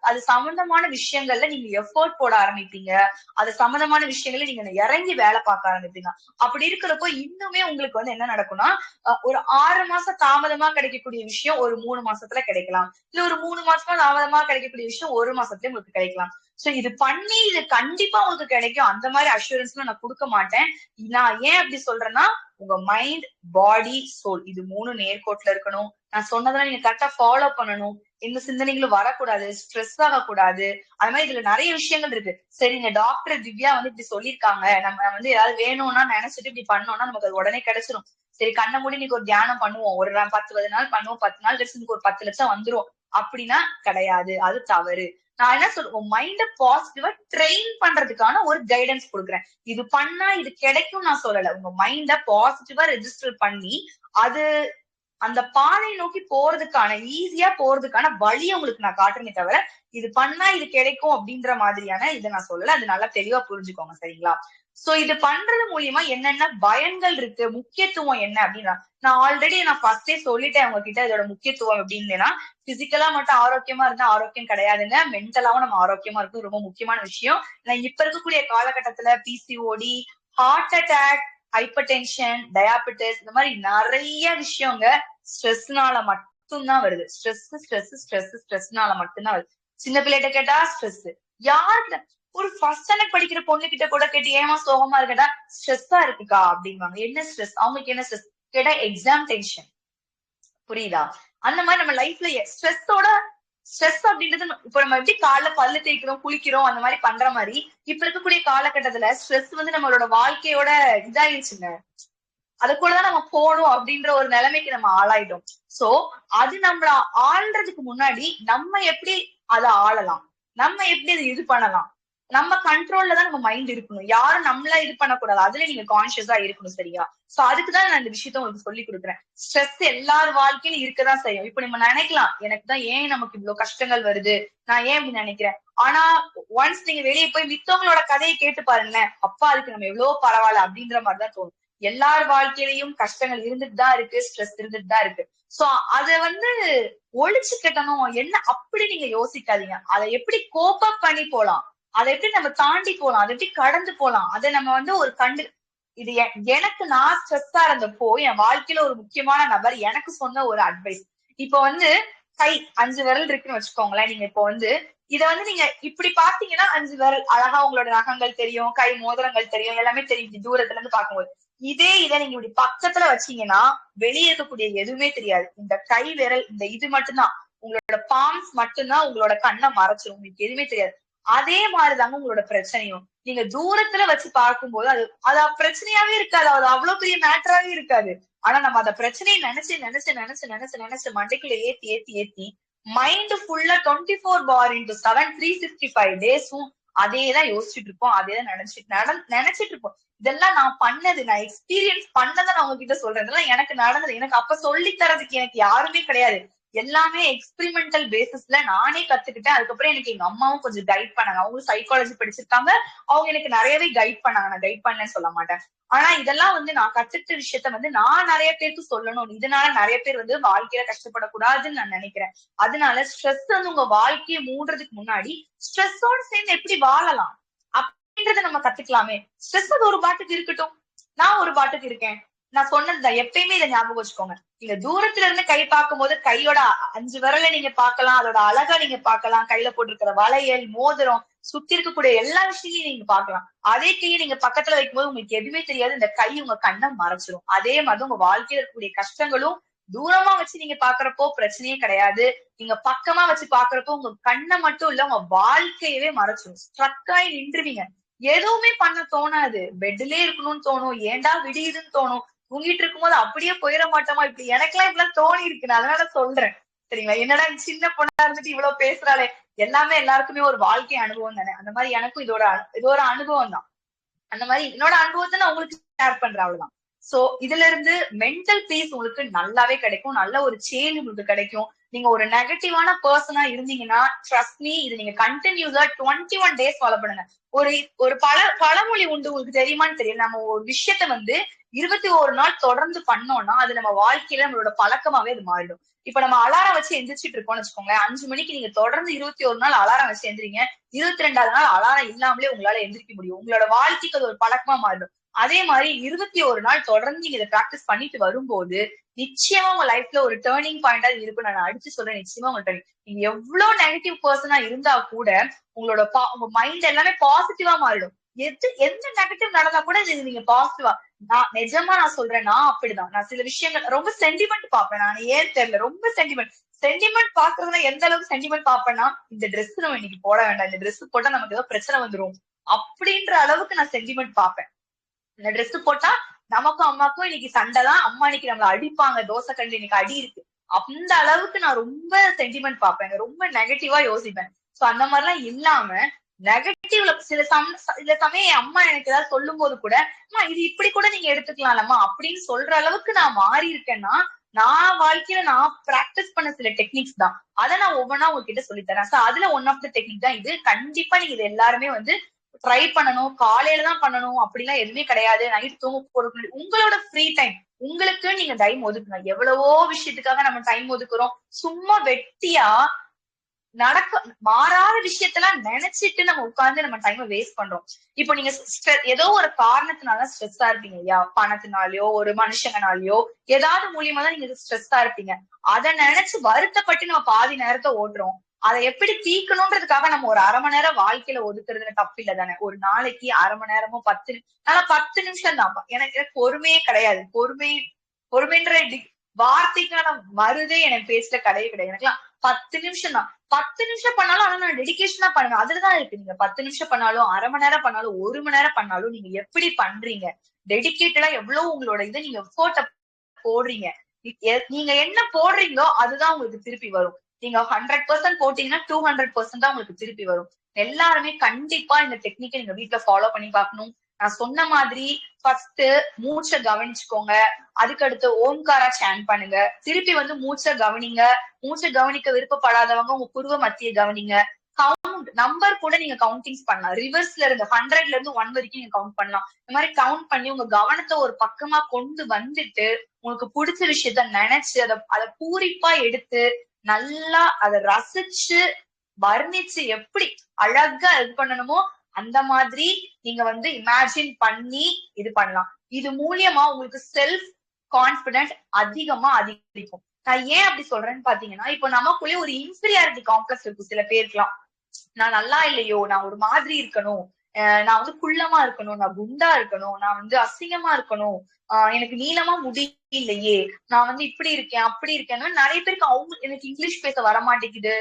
அது சம்பந்தமான விஷயங்கள்ல நீங்க எஃபோர்ட் போட ஆரம்பிப்பீங்க, அது சம்பந்தமான விஷயங்கள்ல நீங்க இறங்கி வேலை பார்க்க ஆரம்பிப்பீங்க. அப்படி இருக்கிறப்போ இன்னுமே உங்களுக்கு வந்து என்ன நடக்கும்னா, ஒரு 6 மாசம் தாமதமா கிடைக்கக்கூடிய விஷயம் ஒரு 3 மாசத்துல கிடைக்கலாம், இல்ல ஒரு 3 மாசமா தாமதமா கிடைக்கக்கூடிய விஷயம் 1 மாசத்துல உங்களுக்கு கிடைக்கலாம். சோ இது பண்ணி இது கண்டிப்பா உங்களுக்கு கிடைக்கும், அந்த மாதிரி அஷூரன்ஸ்லாம் நான் கொடுக்க மாட்டேன். நான் ஏன் அப்படி சொல்றேன்னா, உங்க மைண்ட், பாடி, சோல் இது 3 நேர்கோட்டுல இருக்கணும். நான் சொன்னதெல்லாம் நீங்க கரெக்டா ஃபாலோ பண்ணணும். எந்த சிந்தனைகளும் வரக்கூடாது, ஸ்ட்ரெஸ் ஆகக்கூடாது. அது மாதிரி இதுல நிறைய விஷயங்கள் இருக்கு. சரிங்க, டாக்டர் திவ்யா வந்து இப்படி சொல்லியிருக்காங்க, நம்ம வந்து ஏதாவது வேணும்னா நினைச்சிட்டு இப்படி பண்ணோம்னா நமக்கு அது உடனே கிடைச்சிரும். சரி கண்ண மூடி நீங்க ஒரு தியானம் பண்ணுவோம், ஒரு 10-15 நாள் பண்ணுவோம், 10 நாள் கழிச்சு எனக்கு ஒரு 10 லட்சம் வந்துரும் அப்படின்னா கிடையாது, அது தவறு. நான் என்ன சொல்றேன், மைண்ட பாசிட்டிவா ட்ரெயின் பண்றதுக்கான ஒரு கைடன்ஸ் கொடுக்குறேன். இது பண்ணா இது கிடைக்கும் நான் சொல்லல. உங்க மைண்ட பாசிட்டிவா ரெஜிஸ்டர் பண்ணி அது அந்த பாதை நோக்கி போறதுக்கான ஈஸியா போறதுக்கான வழியை உங்களுக்கு நான் காட்டுறேனே தவிர, இது பண்ணா இது கிடைக்கும் அப்படின்ற மாதிரியான இதை நான் சொல்லல. அது நல்லா தெளிவா புரிஞ்சுக்கோங்க சரிங்களா. சோ இது பண்றது மூலியமா என்னென்ன பயன்கள் இருக்கு, முக்கியத்துவம் என்ன அப்படின்னா, நான் ஆல்ரெடி ஃபர்ஸ்டே சொல்லிட்டேன் உங்ககிட்ட இதோட முக்கியத்துவம் எப்படின்னா, பிசிக்கலா மட்டும் ஆரோக்கியமா இருந்தா ஆரோக்கியம் கிடையாதுங்க, மென்டலாவும் நம்ம ஆரோக்கியமா இருக்கும், ரொம்ப முக்கியமான விஷயம். இப்ப இருக்கக்கூடிய காலகட்டத்துல PCOD, heart attack, hypertension, diabetes, இந்த மாதிரி நிறைய விஷயங்க ஸ்ட்ரெஸ்னால மட்டும்தான் வருது. ஸ்ட்ரெஸ்னால மட்டும்தான் வருது. சின்ன பிள்ளைகிட்ட கேட்டா ஸ்ட்ரெஸ், யாரு ஒரு ஃபர்ஸ்ட் ஸ்டாண்டர்ட் படிக்கிற பொண்ணு கிட்ட கூட கேட்டு ஏமா சோகமா இருக்கட்டா, ஸ்ட்ரெஸ்ஸா இருக்குக்கா அப்படின்வாங்க. என்ன ஸ்ட்ரெஸ், அவங்களுக்கு என்ன ஸ்ட்ரெஸ் கேட்டா எக்ஸாம் டென்ஷன். புரியுதா. அந்த மாதிரி நம்ம லைஃப்ல ஸ்ட்ரெஸ் அப்படின்றது இப்ப நம்ம எப்படி காலைல பல்லு தேய்க்கிறோம், குளிக்கிறோம், அந்த மாதிரி பண்ற மாதிரி இப்ப இருக்கக்கூடிய காலகட்டத்துல ஸ்ட்ரெஸ் வந்து நம்மளோட வாழ்க்கையோட இதாயிருச்சுங்க. அது கூடதான் நம்ம போகணும் அப்படின்ற ஒரு நிலைமைக்கு நம்ம ஆளாயிட்டோம். சோ அது நம்மள ஆள்றதுக்கு முன்னாடி நம்ம எப்படி அதை ஆளலாம், நம்ம எப்படி அதை இது பண்ணலாம், நம்ம கண்ட்ரோல்ல தான் நம்ம மைண்ட் இருக்கணும், யாரும் நம்மளா இது பண்ணக்கூடாது, அதுல நீங்க கான்சியஸா இருக்கணும் சரியா. சோ அதுக்குதான் நான் இந்த விஷயத்த உங்களுக்கு சொல்லி கொடுக்குறேன். ஸ்ட்ரெஸ் எல்லார் வாழ்க்கையிலும் இருக்கதான் செய்யும். இப்ப நம்ம நினைக்கலாம், எனக்கு தான் ஏன் நமக்கு இவ்வளவு கஷ்டங்கள் வருது, நான் ஏன் இப்படி நினைக்கிறேன். ஆனா ஒன்ஸ் நீங்க வெளியே போய் மித்தவங்களோட கதையை கேட்டு பாருங்களேன், அப்பா அதுக்கு நம்ம எவ்வளவு பரவாயில்ல அப்படின்ற மாதிரிதான் தோணும். எல்லார் வாழ்க்கையிலையும் கஷ்டங்கள் இருந்துட்டு தான் இருக்கு, ஸ்ட்ரெஸ் இருந்துட்டு தான் இருக்கு. சோ அத வந்து ஒழிச்சு கட்டணும் என்ன அப்படி நீங்க யோசிக்காதீங்க, அதை எப்படி கோப் அப் பண்ணி போலாம் அதை எப்படி நம்ம தாண்டி போலாம், அதை எப்படி கடந்து போலாம், அதை நம்ம வந்து ஒரு இது எனக்கு நான் ஸ்ட்ரெஸ்ஸா இருந்தப்போ என் வாழ்க்கையில ஒரு முக்கியமான நபர் எனக்கு சொன்ன ஒரு அட்வைஸ். இப்ப வந்து கை 5 விரல் இருக்குன்னு வச்சுக்கோங்களேன். நீங்க இப்போ வந்து இத வந்து நீங்க இப்படி பாத்தீங்கன்னா 5 விரல் அழகா உங்களோட நகங்கள் தெரியும், கை மோதிரங்கள் தெரியும், எல்லாமே தெரியும் தூரத்துல இருந்து பார்க்கும்போது. இத நீங்க இப்படி பக்கத்துல வச்சீங்கன்னா வெளியே இருக்கக்கூடிய எதுவுமே தெரியாது. இந்த கை விரல் இந்த இது மட்டும்தான், உங்களோட பாம்ஸ் மட்டும்தான் உங்களோட கண்ணை மறைச்சிடும், உங்களுக்கு எதுவுமே தெரியாது. அதே மாதிரிதாங்க உங்களோட பிரச்சனையும். நீங்க தூரத்துல வச்சு பார்க்கும்போது அது பிரச்சனையாவே இருக்காது, அது அவ்வளவு பெரிய மேட்டராவே இருக்காது. ஆனா நம்ம அந்த பிரச்சனையை நினைச்சு நினைச்சு நினைச்சு நினைச்சு நினைச்சு மண்டைக்குள்ள ஏத்தி ஏத்தி ஏத்தி மைண்ட் ஃபுல்லா 24/7 365 டேஸும் அதேதான் யோசிச்சுட்டு இருப்போம், அதேதான் நினைச்சிட்டு இருப்போம். இதெல்லாம் நான் பண்ணது, நான் எக்ஸ்பீரியன்ஸ் பண்ணதை நான் உங்ககிட்ட சொல்றேன். இதெல்லாம் எனக்கு நடந்தது. எனக்கு அப்ப சொல்லி தரதுக்கு எனக்கு யாருமே கிடையாது. எல்லாமே எக்ஸ்பெரிமெண்டல் பேசிஸ்ல நானே கத்துக்கிட்டேன். அதுக்கப்புறம் எனக்கு எங்க அம்மாவும் கொஞ்சம் கைட் பண்ணாங்க. அவங்களும் சைக்காலஜி படிச்சிருக்காங்க. அவங்க எனக்கு நிறையவே கைட் பண்ணாங்க. நான் கைட் பண்ணேன்னு சொல்ல மாட்டேன். ஆனா இதெல்லாம் வந்து நான் கத்துக்கிட்ட விஷயத்த வந்து நான் நிறைய பேருக்கு சொல்லணும். இதனால நிறைய பேர் வந்து வாழ்க்கையில கஷ்டப்படக்கூடாதுன்னு நான் நினைக்கிறேன். அதனால ஸ்ட்ரெஸ் வந்து உங்க வாழ்க்கையை மூடுறதுக்கு முன்னாடி ஸ்ட்ரெஸ்ஸோட சேர்ந்து எப்படி வாழலாம் அப்படின்றத நம்ம கத்துக்கலாமே. ஸ்ட்ரெஸ் அது ஒரு பாட்டுக்கு இருக்கட்டும், நான் ஒரு பாட்டுக்கு இருக்கேன். நான் சொன்னதுதான், எப்பயுமே இதை ஞாபகம் வச்சுக்கோங்க. நீங்க தூரத்துல இருந்து கை பார்க்கும் போது கையோட 5 விரலை நீங்க பார்க்கலாம், அதோட அழகா நீங்க பார்க்கலாம், கையில போட்டிருக்கிற வளையல், மோதிரம், சுத்தி இருக்கக்கூடிய எல்லா விஷயத்தையும் நீங்க பார்க்கலாம். அதே கையை நீங்க பக்கத்துல வைக்கும்போது உங்களுக்கு எதுவுமே தெரியாது, இந்த கை உங்க கண்ணை மறைச்சிடும். அதே மாதிரி உங்க வாழ்க்கையில இருக்கக்கூடிய கஷ்டங்களும் தூரமா வச்சு நீங்க பாக்குறப்போ பிரச்சனையே கிடையாது. நீங்க பக்கமா வச்சு பாக்குறப்போ உங்க கண்ணை மட்டும் இல்ல உங்க வாழ்க்கையவே மறைச்சிடும். ஸ்ட்ரக் ஆகி நின்றுவீங்க. எதுவுமே பண்ண தோணாது, பெட்லயே இருக்கணும்னு தோணும், ஏன்டா விடியுதுன்னு தோணும். தூங்கிட்டு இருக்கும்போது அப்படியே போயிட மாட்டோமா, இப்படி எனக்கெல்லாம் இப்படிலாம் தோணி இருக்கு, நான் அதனால சொல்றேன். சரிங்களா, என்னடா சின்ன பொண்ணா இருந்துட்டு இவ்வளவு பேசுறாளே. எல்லாமே எல்லாருக்குமே ஒரு வாழ்க்கை அனுபவம் தானே. அந்த மாதிரி எனக்கும் இது ஒரு அனுபவம் தான். அந்த மாதிரி என்னோட அனுபவத்தை நான் உங்களுக்கு ஷேர் பண்றேன், அவ்வளவுதான். சோ இதுல இருந்து மென்டல் பீஸ் உங்களுக்கு நல்லாவே கிடைக்கும், நல்ல ஒரு சேஞ்ச் உங்களுக்கு கிடைக்கும். நீங்க ஒரு நெகட்டிவான பர்சனா இருந்தீங்கன்னா ட்ரஸ்ட் மீ, இது நீங்க கண்டினியூஸா 21 டேஸ் ஃபாலோ பண்ணுங்க. ஒரு ஒரு பழமொழி உண்டு, உங்களுக்கு தெரியுமான்னு தெரியல. நம்ம ஒரு விஷயத்த வந்து 21 நாள் தொடர்ந்து பண்ணோம்னா அது நம்ம வாழ்க்கையில நம்மளோட பழக்கமாவே அது மாறிடும். இப்ப நம்ம அலாரம் வச்சு எந்திரிச்சிட்டு இருக்கோம்னு வச்சுக்கோங்களேன். 5 மணிக்கு நீங்க தொடர்ந்து 21 நாள் அலாரம் வச்சு எந்திரிங்க. 22வது நாள் அலாரம் இல்லாமலே உங்களால எந்திரிக்க முடியும். உங்களோட வாழ்க்கைக்கு அது ஒரு பழக்கமா மாறிடும். அதே மாதிரி 21 நாள் தொடர்ந்து நீங்க இதை பிராக்டிஸ் பண்ணிட்டு வரும்போது நிச்சயமா உங்க லைஃப்ல ஒரு டேர்னிங் பாயிண்டா இருக்கும். நான் அடிச்சு சொல்றேன், நிச்சயமா உங்க நீங்க எவ்வளவு நெகட்டிவ் பர்சனா இருந்தா கூட உங்களோட உங்க மைண்ட் எல்லாமே பாசிட்டிவா மாறிடும். எந்த நெகட்டிவ் நடந்தா கூட நீங்க பாசிட்டிவா, நான் நிஜமா நான் சொல்றேன், நான் அப்படிதான். நான் சில விஷயங்கள் ரொம்ப சென்டிமெண்ட் பாப்பேன். நான் ஏன் தெரியல, ரொம்ப சென்டிமெண்ட் பாக்குறதுனா எந்த அளவுக்கு சென்டிமெண்ட் பாப்பேன்னா, இந்த ட்ரெஸ் நம்ம இன்னைக்கு போட வேண்டாம், இந்த ட்ரெஸ் போட்டா நமக்கு ஏதோ பிரச்சனை வந்துரும் அப்படின்ற அளவுக்கு நான் சென்டிமெண்ட் பாப்பேன். இந்த ட்ரெஸ் போட்டா நமக்கும் அம்மாக்கும் இன்னைக்கு சண்டை தான், அம்மா இன்னைக்கு நம்மள அடிப்பாங்க, தோசை கண்டு இன்னைக்கு அடி இருக்கு, அந்த அளவுக்கு நான் ரொம்ப சென்டிமெண்ட் பாப்பேன், ரொம்ப நெகட்டிவா யோசிப்பேன். சோ அந்த மாதிரிலாம் இல்லாம நெகட்டிவ்ல சில சமயம் என் அம்மா எனக்கு ஏதாவது சொல்லும் போது கூட, அம்மா இது இப்படி கூட நீங்க எடுத்துக்கலாம்லம்மா அப்படின்னு சொல்ற அளவுக்கு நான் மாறி இருக்கேன்னா நான் வாழ்க்கையில நான் பிராக்டிஸ் பண்ண சில டெக்னிக்ஸ் தான். அதை நான் ஒவ்வொன்னா உங்ககிட்ட சொல்லித்தரேன். சோ அதுல ஒன் ஆஃப் த டெக்னிக் தான் இது. கண்டிப்பா நீங்க இது எல்லாருமே வந்து ட்ரை பண்ணணும். காலையில தான் பண்ணணும் அப்படிலாம் எதுவுமே கிடையாது. நைட் தூங்க போறதுக்கு உங்களோட ஃப்ரீ டைம் உங்களுக்கு நீங்க டைம் ஒதுக்குங்க. எவ்வளவோ விஷயத்துக்காக நம்ம டைம் ஒதுக்குறோம். சும்மா வெட்டியா மாறாத விஷயத்தெல்லாம் நினைச்சிட்டு நம்ம உட்கார்ந்து நம்ம டைமை வேஸ்ட் பண்றோம். இப்போ நீங்க ஏதோ ஒரு காரணத்தினால ஸ்ட்ரெஸ்ஸா இருப்பீங்க ஐயா, பணத்தினாலயோ ஒரு மனுஷங்கனாலயோ ஏதாவது மூலியமா தான் நீங்க ஸ்ட்ரெஸ்ஸா இருப்பீங்க. அதை நினைச்சு வருத்தப்பட்டு நம்ம பாதி நேரத்தை ஓட்டுறோம். அதை எப்படி தீக்கணும்ன்றதுக்காக நம்ம ஒரு 1/2 மணி நேரம் வாழ்க்கையில ஒதுக்குறதுல தப்பு இல்ல தானே. ஒரு நாளைக்கு 1/2 மணி நேரமோ 10 நிமிஷம் தான். எனக்கு பொறுமையே கிடையாது. பொறுமைன்ற வார்த்தைக்கான மருதே எனக்கு பேசுற கிடையவே கிடையாது. எனக்குலாம் 10 நிமிஷம் தான். 10 நிமிஷம் பண்ணாலும் ஆனா நான் டெடிகேஷனா பண்ணுவேன். அதுலதான் இருக்கு. நீங்க 10 நிமிஷம் பண்ணாலும் 1/2 மணி நேரம் பண்ணாலும் 1 மணி நேரம் பண்ணாலும் நீங்க எப்படி பண்றீங்க, டெடிகேட்டடா எவ்வளவு உங்களோட இதை நீங்க எஃபோர்ட்ட போடுறீங்க. நீங்க என்ன போடுறீங்களோ அதுதான் உங்களுக்கு திருப்பி வரும். நீங்க 100% போட்டீங்கன்னா 200% தான் உங்களுக்கு திருப்பி வரும். எல்லாருமே கண்டிப்பா இந்த டெக்னிக்கை நீங்க வீட்டுல ஃபாலோ பண்ணி பார்க்கணும். நான் சொன்ன மாதிரி ஃபர்ஸ்ட் மூச்சை கவனிச்சுக்கோங்க. அதுக்கடுத்து ஓம்காரா சான் பண்ணுங்க. திருப்பி வந்து மூச்சை கவனிங்க. மூச்சை கவனிக்க விருப்பப்படாதவங்க உங்க புருவ மத்திய கவனிங்க. கவுண்ட் நம்பர் கூட நீங்க கவுண்டிங்ஸ் பண்ணலாம். ரிவர்ஸ்ல இருந்து 100ல இருந்து 1 வரைக்கும் நீங்க கவுண்ட் பண்ணலாம். இந்த மாதிரி கவுண்ட் பண்ணி உங்க கவனத்தை ஒரு பக்கமா கொண்டு வந்துட்டு உங்களுக்கு பிடிச்ச விஷயத்த நினைச்சு அதை பூரிப்பா எடுத்து நல்லா அதை ரசிச்சு வர்ணிச்சு எப்படி அழகா இது பண்ணணுமோ அந்த மாதிரி நீங்க வந்து இமேஜின் பண்ணி இது பண்ணலாம். இது மூலியமா உங்களுக்கு செல்ஃப் கான்பிடன்ட் அதிகமா அதிகரிக்கும். நான் ஏன் அப்படி சொல்றேன்னு பாத்தீங்கன்னா, இப்போ நமக்குள்ளே ஒரு இன்ஃபீரியாரிட்டி காம்ப்ளெக்ஸ் இருக்கும் சில பேருக்குலாம். நான் நல்லா இல்லையோ, நான் ஒரு மாதிரி இருக்கணும், நான் வந்து குள்ளமா இருக்கணும், நான் குண்டா இருக்கணும், நான் வந்து அசிங்கமா இருக்கணும், எனக்கு நீளமா முடி இல்லையே, நான் வந்து இப்படி இருக்கேன் அப்படி இருக்கேன்னு நிறைய பேருக்கு அவங்க எனக்கு இங்கிலீஷ் பேச வர மாட்டேங்குது,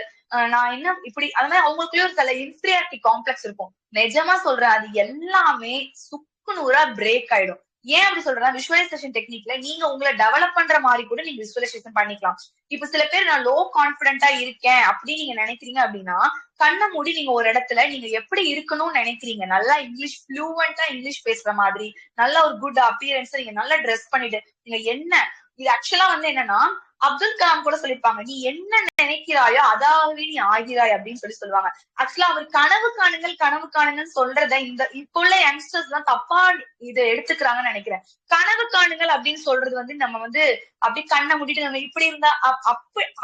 நான் என்ன இப்படி அது மாதிரி அவங்களுக்குள்ளே ஒரு சில இன்ஃபீரியாரிட்டி காம்ப்ளெக்ஸ் இருக்கும். நிஜமா சொல்றேன், அது எல்லாமே சுக்கு நூறா பிரேக் ஆயிடும். ஏன் அப்படி சொல்றேன்னா, விஷுவலைசேஷன் டெக்னிக்ல நீங்க உங்களை டெவலப் பண்ற மாதிரி கூட நீங்க விஷுவலைசேஷன் பண்ணிக்கலாம். இப்ப சில பேர் நான் லோ கான்பிடென்டா இருக்கேன் அப்படின்னு நீங்க நினைக்கிறீங்க அப்படின்னா, கண்ணை மூடி நீங்க ஒரு இடத்துல நீங்க எப்படி இருக்கணும்னு நினைக்கிறீங்க, நல்லா இங்கிலீஷ் ஃப்ளூவெண்டா இங்கிலீஷ் பேசுற மாதிரி, நல்ல ஒரு குட் அப்பியரன்ஸ், நீங்க நல்லா ட்ரெஸ் பண்ணிட்டு நீங்க என்ன இது ஆக்சுவலா வந்து என்னன்னா, அப்துல் கலாம் கூட சொல்லிருப்பாங்க, நீ என்ன நினைக்கிறாயோ அதாகவே நீ ஆகிறாய் அப்படின்னு சொல்லுவாங்க. ஆக்சுவலா அவர் கனவு காணுங்கள் கனவு காணுங்கன்னு சொல்றத இந்த இப்போ உள்ள யங்ஸ்டர்ஸ் தான் தப்பா இதை எடுத்துக்கிறாங்கன்னு நினைக்கிறேன். கனவு காணுங்கள் அப்படின்னு சொல்றது வந்து நம்ம வந்து அப்படி கண்ணை மூடிட்டு நம்ம இப்படி இருந்தா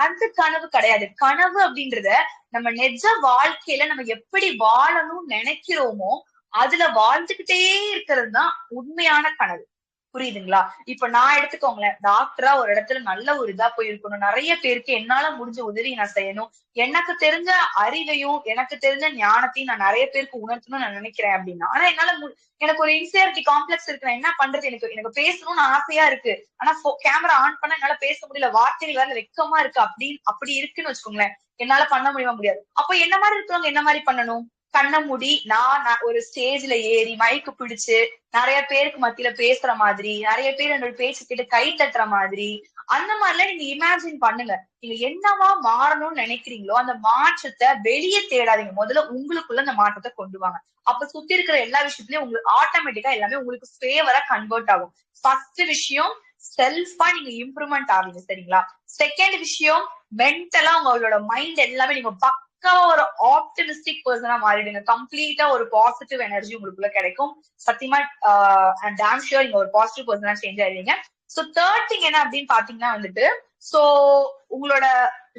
அந்த கனவு கிடையாது. கனவு அப்படின்றத நம்ம நிஜ வாழ்க்கையில நம்ம எப்படி வாழணும்னு நினைக்கிறோமோ அதுல வாழ்ந்துகிட்டே இருக்கிறது தான் உண்மையான கனவு. புரியுதுங்களா? இப்ப நான் எடுத்துக்கோங்களேன், டாக்டரா ஒரு இடத்துல நல்ல ஒரு இதா போயிருக்கணும், நிறைய பேருக்கு என்னால முடிஞ்ச உதவி நான் செய்யணும், எனக்கு தெரிஞ்ச அறிவையும் எனக்கு தெரிஞ்ச ஞானத்தையும் நான் நிறைய பேருக்கு உணர்த்தணும்னு நான் நினைக்கிறேன் அப்படின்னா, ஆனா என்னால எனக்கு ஒரு இன்ஃபீரியாரிட்டி காம்ப்ளெக்ஸ் இருக்கு, நான் என்ன பண்றது, எனக்கு பேசணும்னு ஆசையா இருக்கு, ஆனா கேமரா ஆன் பண்ணா என்னால பேச முடியல, வார்த்தைகள் வேற வெக்கமா இருக்கு, அப்படி இருக்குன்னு வச்சுக்கோங்களேன், என்னால பண்ண முடியாது. அப்போ என்ன மாதிரி இருக்கிறவங்க என்ன மாதிரி பண்ணணும்? கண்ண மூடி நான் ஒரு ஸ்டேஜ்ல ஏறி மைக்கு பிடிச்சு நிறைய பேருக்கு மத்தியில பேசுற மாதிரி, நிறைய பேர் என்னோட பேச்சு கேட்டு கை தட்டுற மாதிரி, அந்த மாதிரிலாம் நீங்க இமேஜின் பண்ணுங்க. நீங்க என்னவா மாறணும்னு நினைக்கிறீங்களோ அந்த மாற்றத்தை வெளியே தேடாதீங்க, முதல்ல உங்களுக்குள்ள அந்த மாற்றத்தை கொண்டு வாங்க. அப்ப சுத்தி இருக்கிற எல்லா விஷயத்திலயும் உங்களுக்கு ஆட்டோமேட்டிக்கா எல்லாமே உங்களுக்கு ஃபேவரா கன்வெர்ட் ஆகும். ஃபர்ஸ்ட் விஷயம், செல்ஃபா நீங்க இம்ப்ரூவ்மெண்ட் ஆவீங்க. சரிங்களா? செகண்ட் விஷயம், மென்டலா உங்களோட மைண்ட் எல்லாமே நீங்க ஒரு ஆப்டிமிஸ்டிக் பர்சனா மாறிடுங்க. கம்ப்ளீட்டா ஒரு பாசிட்டிவ் எனர்ஜி உங்களுக்குள்ள கிடைக்கும். சத்தியமா டாம் ஷூர் நீங்க ஒரு பாசிட்டிவ் பர்சனா சேஞ்ச் ஆயிடுவீங்க. சோ தேர்ட் திங் என்ன அப்படின்னு பாத்தீங்கன்னா வந்துட்டு, சோ உங்களோட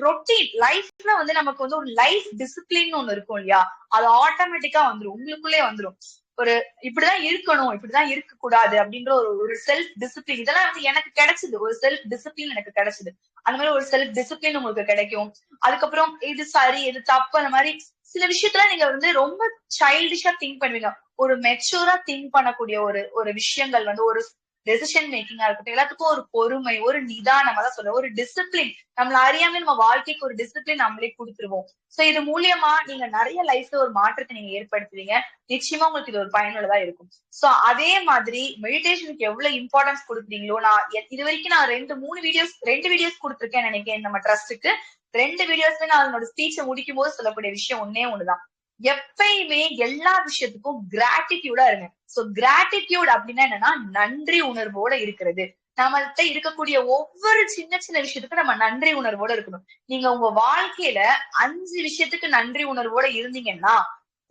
ரொட்டீன் லைஃப்ல வந்து நமக்கு வந்து ஒரு லைஃப் டிசிப்ளின் ஒண்ணு இருக்கும் இல்லையா, அது ஆட்டோமேட்டிக்கா வந்துரும், உங்களுக்குள்ளே வந்துரும். ஒரு இப்படிதான் இருக்கணும், இப்படிதான் இருக்க கூடாது அப்படின்ற ஒரு செல்ஃப் டிசிப்ளின், இதெல்லாம் வந்து எனக்கு கிடைச்சது, ஒரு செல்ஃப் டிசிப்ளின் எனக்கு கிடைச்சது. அந்த மாதிரி ஒரு செல்ஃப் டிசிப்ளின் உங்களுக்கு கிடைக்கும். அதுக்கப்புறம் இது சரி இது தப்பு, அந்த மாதிரி சில விஷயத்துல நீங்க வந்து ரொம்ப சைல்டிஷா திங்க் பண்ணுவீங்க. ஒரு மெச்சூரா திங்க் பண்ணக்கூடிய ஒரு விஷயங்கள் வந்து ஒரு டெசிஷன் மேக்கிங்கா இருக்கட்டும், எல்லாத்துக்கும் ஒரு பொறுமை, ஒரு நிதானம், அதான் சொல்ல ஒரு டிசிப்ளின், நம்மள அறியாம நம்ம வாழ்க்கைக்கு ஒரு டிசிப்ளின் நம்மளே கொடுத்துருவோம். சோ இது மூலியமா நீங்க நிறைய லைஃப்ல ஒரு மாற்றத்தை நீங்க ஏற்படுத்துவீங்க. நிச்சயமா உங்களுக்கு இது ஒரு பயனுள்ளதா இருக்கும். சோ அதே மாதிரி மெடிடேஷனுக்கு எவ்வளவு இம்பார்ட்டன்ஸ் கொடுக்குறீங்களோ, நான் இது வரைக்கும் நான் ரெண்டு வீடியோஸ் கொடுத்துருக்கேன் நினைக்கிறேன் நம்ம ட்ரஸ்ட்டுக்கு. 2 வீடியோஸ்ல நான் அதனோட ஸ்பீச்சை முடிக்கும் போது சொல்லக்கூடிய விஷயம் ஒன்னே ஒண்ணுதான், எப்பயுமே எல்லா விஷயத்துக்கும் கிராட்டிடியூடா இருங்க. சோ கிராட்டிடியூட் அப்படின்னா என்னன்னா, நன்றி உணர்வோட இருக்கிறது. நம்மள்கிட்ட இருக்கக்கூடிய ஒவ்வொரு சின்ன சின்ன விஷயத்துக்கும் நம்ம நன்றி உணர்வோட இருக்கணும். நீங்க உங்க வாழ்க்கையில 5 விஷயத்துக்கு நன்றி உணர்வோட இருந்தீங்கன்னா,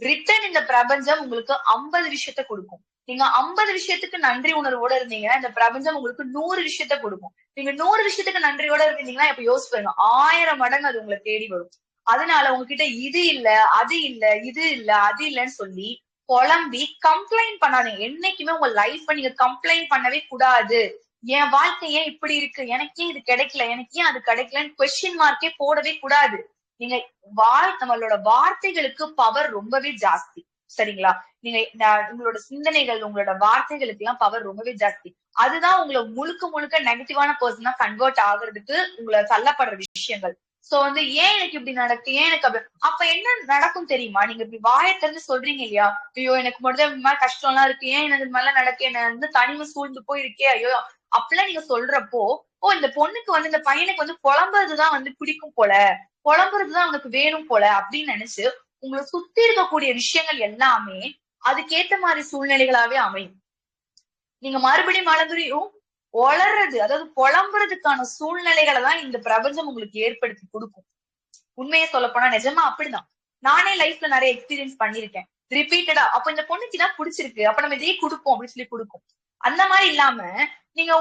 ரிட்டன் இந்த பிரபஞ்சம் உங்களுக்கு 50 விஷயத்த கொடுக்கும். நீங்க 50 விஷயத்துக்கு நன்றி உணர்வோட இருந்தீங்கன்னா, இந்த பிரபஞ்சம் உங்களுக்கு 100 விஷயத்த கொடுக்கும். நீங்க 100 விஷயத்துக்கு நன்றியோட இருந்தீங்கன்னா, இப்ப யோசிச்சு பாருங்க, 1000 மடங்கு அது உங்களை தேடி வரும். அதனால உங்ககிட்ட இது இல்ல, அது இல்ல, இது இல்ல, அது இல்லன்னு சொல்லி புலம்பி கம்ப்ளைண்ட் பண்ணாதீங்க. என்னைக்குமே உங்க லைஃப்ப நீங்க கம்ப்ளைண்ட் பண்ணவே கூடாது. என் வாழ்க்கை ஏன் இப்படி இருக்கு, எனக்கு ஏன் இது கிடைக்கல, எனக்கு ஏன் அது கிடைக்கலன்னு கொஸ்டின் மார்க்கே போடவே கூடாது. நீங்க நம்மளோட வார்த்தைகளுக்கு பவர் ரொம்பவே ஜாஸ்தி. சரிங்களா? நீங்க உங்களோட சிந்தனைகள், உங்களோட வார்த்தைகளுக்கு எல்லாம் பவர் ரொம்பவே ஜாஸ்தி. அதுதான் உங்களை முழுக்க முழுக்க நெகட்டிவான பர்சனா கன்வெர்ட் ஆகுறதுக்கு உங்களை தள்ளப்படுற விஷயங்கள். சோ வந்து ஏன் எனக்கு இப்படி நடக்கு, ஏன் எனக்கு அப்ப என்ன நடக்கும் தெரியுமா? நீங்க இப்படி வாயை திறந்து சொல்றீங்க இல்லையா, ஐயோ எனக்கு மட்டும் இந்த மாதிரி கஷ்டம் எல்லாம் இருக்கு, ஏன் எனக்கு இது மாதிரிலாம் நடக்கு, என்ன வந்து தனிமை சூழ்ந்து போயிருக்கே, ஐயோ அப்படிலாம் நீங்க சொல்றப்போ, ஓ இந்த பொண்ணுக்கு வந்து இந்த பையனுக்கு வந்து புலம்புறதுதான் வந்து பிடிக்கும் போல, புலம்புறதுதான் அவனுக்கு வேணும் போல அப்படின்னு நினைச்சு உங்களை சுத்தி இருக்கக்கூடிய விஷயங்கள் எல்லாமே அதுக்கேத்த மாதிரி சூழ்நிலைகளாவே அமையும். நீங்க மறுபடியும் ஒளறது, அதாவது புலம்புறதுக்கான சூழ்நிலைகளை தான் இந்த பிரபஞ்சம் உங்களுக்கு ஏற்படுத்தி கொடுக்கும். உண்மையை சொல்ல போனா நிஜமா அப்படிதான். நானே லைஃப்ல நிறைய எக்ஸ்பீரியன்ஸ் பண்ணிருக்கேன் ரிப்பீட்டடா. அப்ப இந்த பொண்ணுக்கு தான் பிடிச்சிருக்கு, அப்ப நம்ம இதையே கொடுப்போம் அப்படின்னு சொல்லி கொடுக்கும். அந்த மாதிரி இல்லாம நீங்க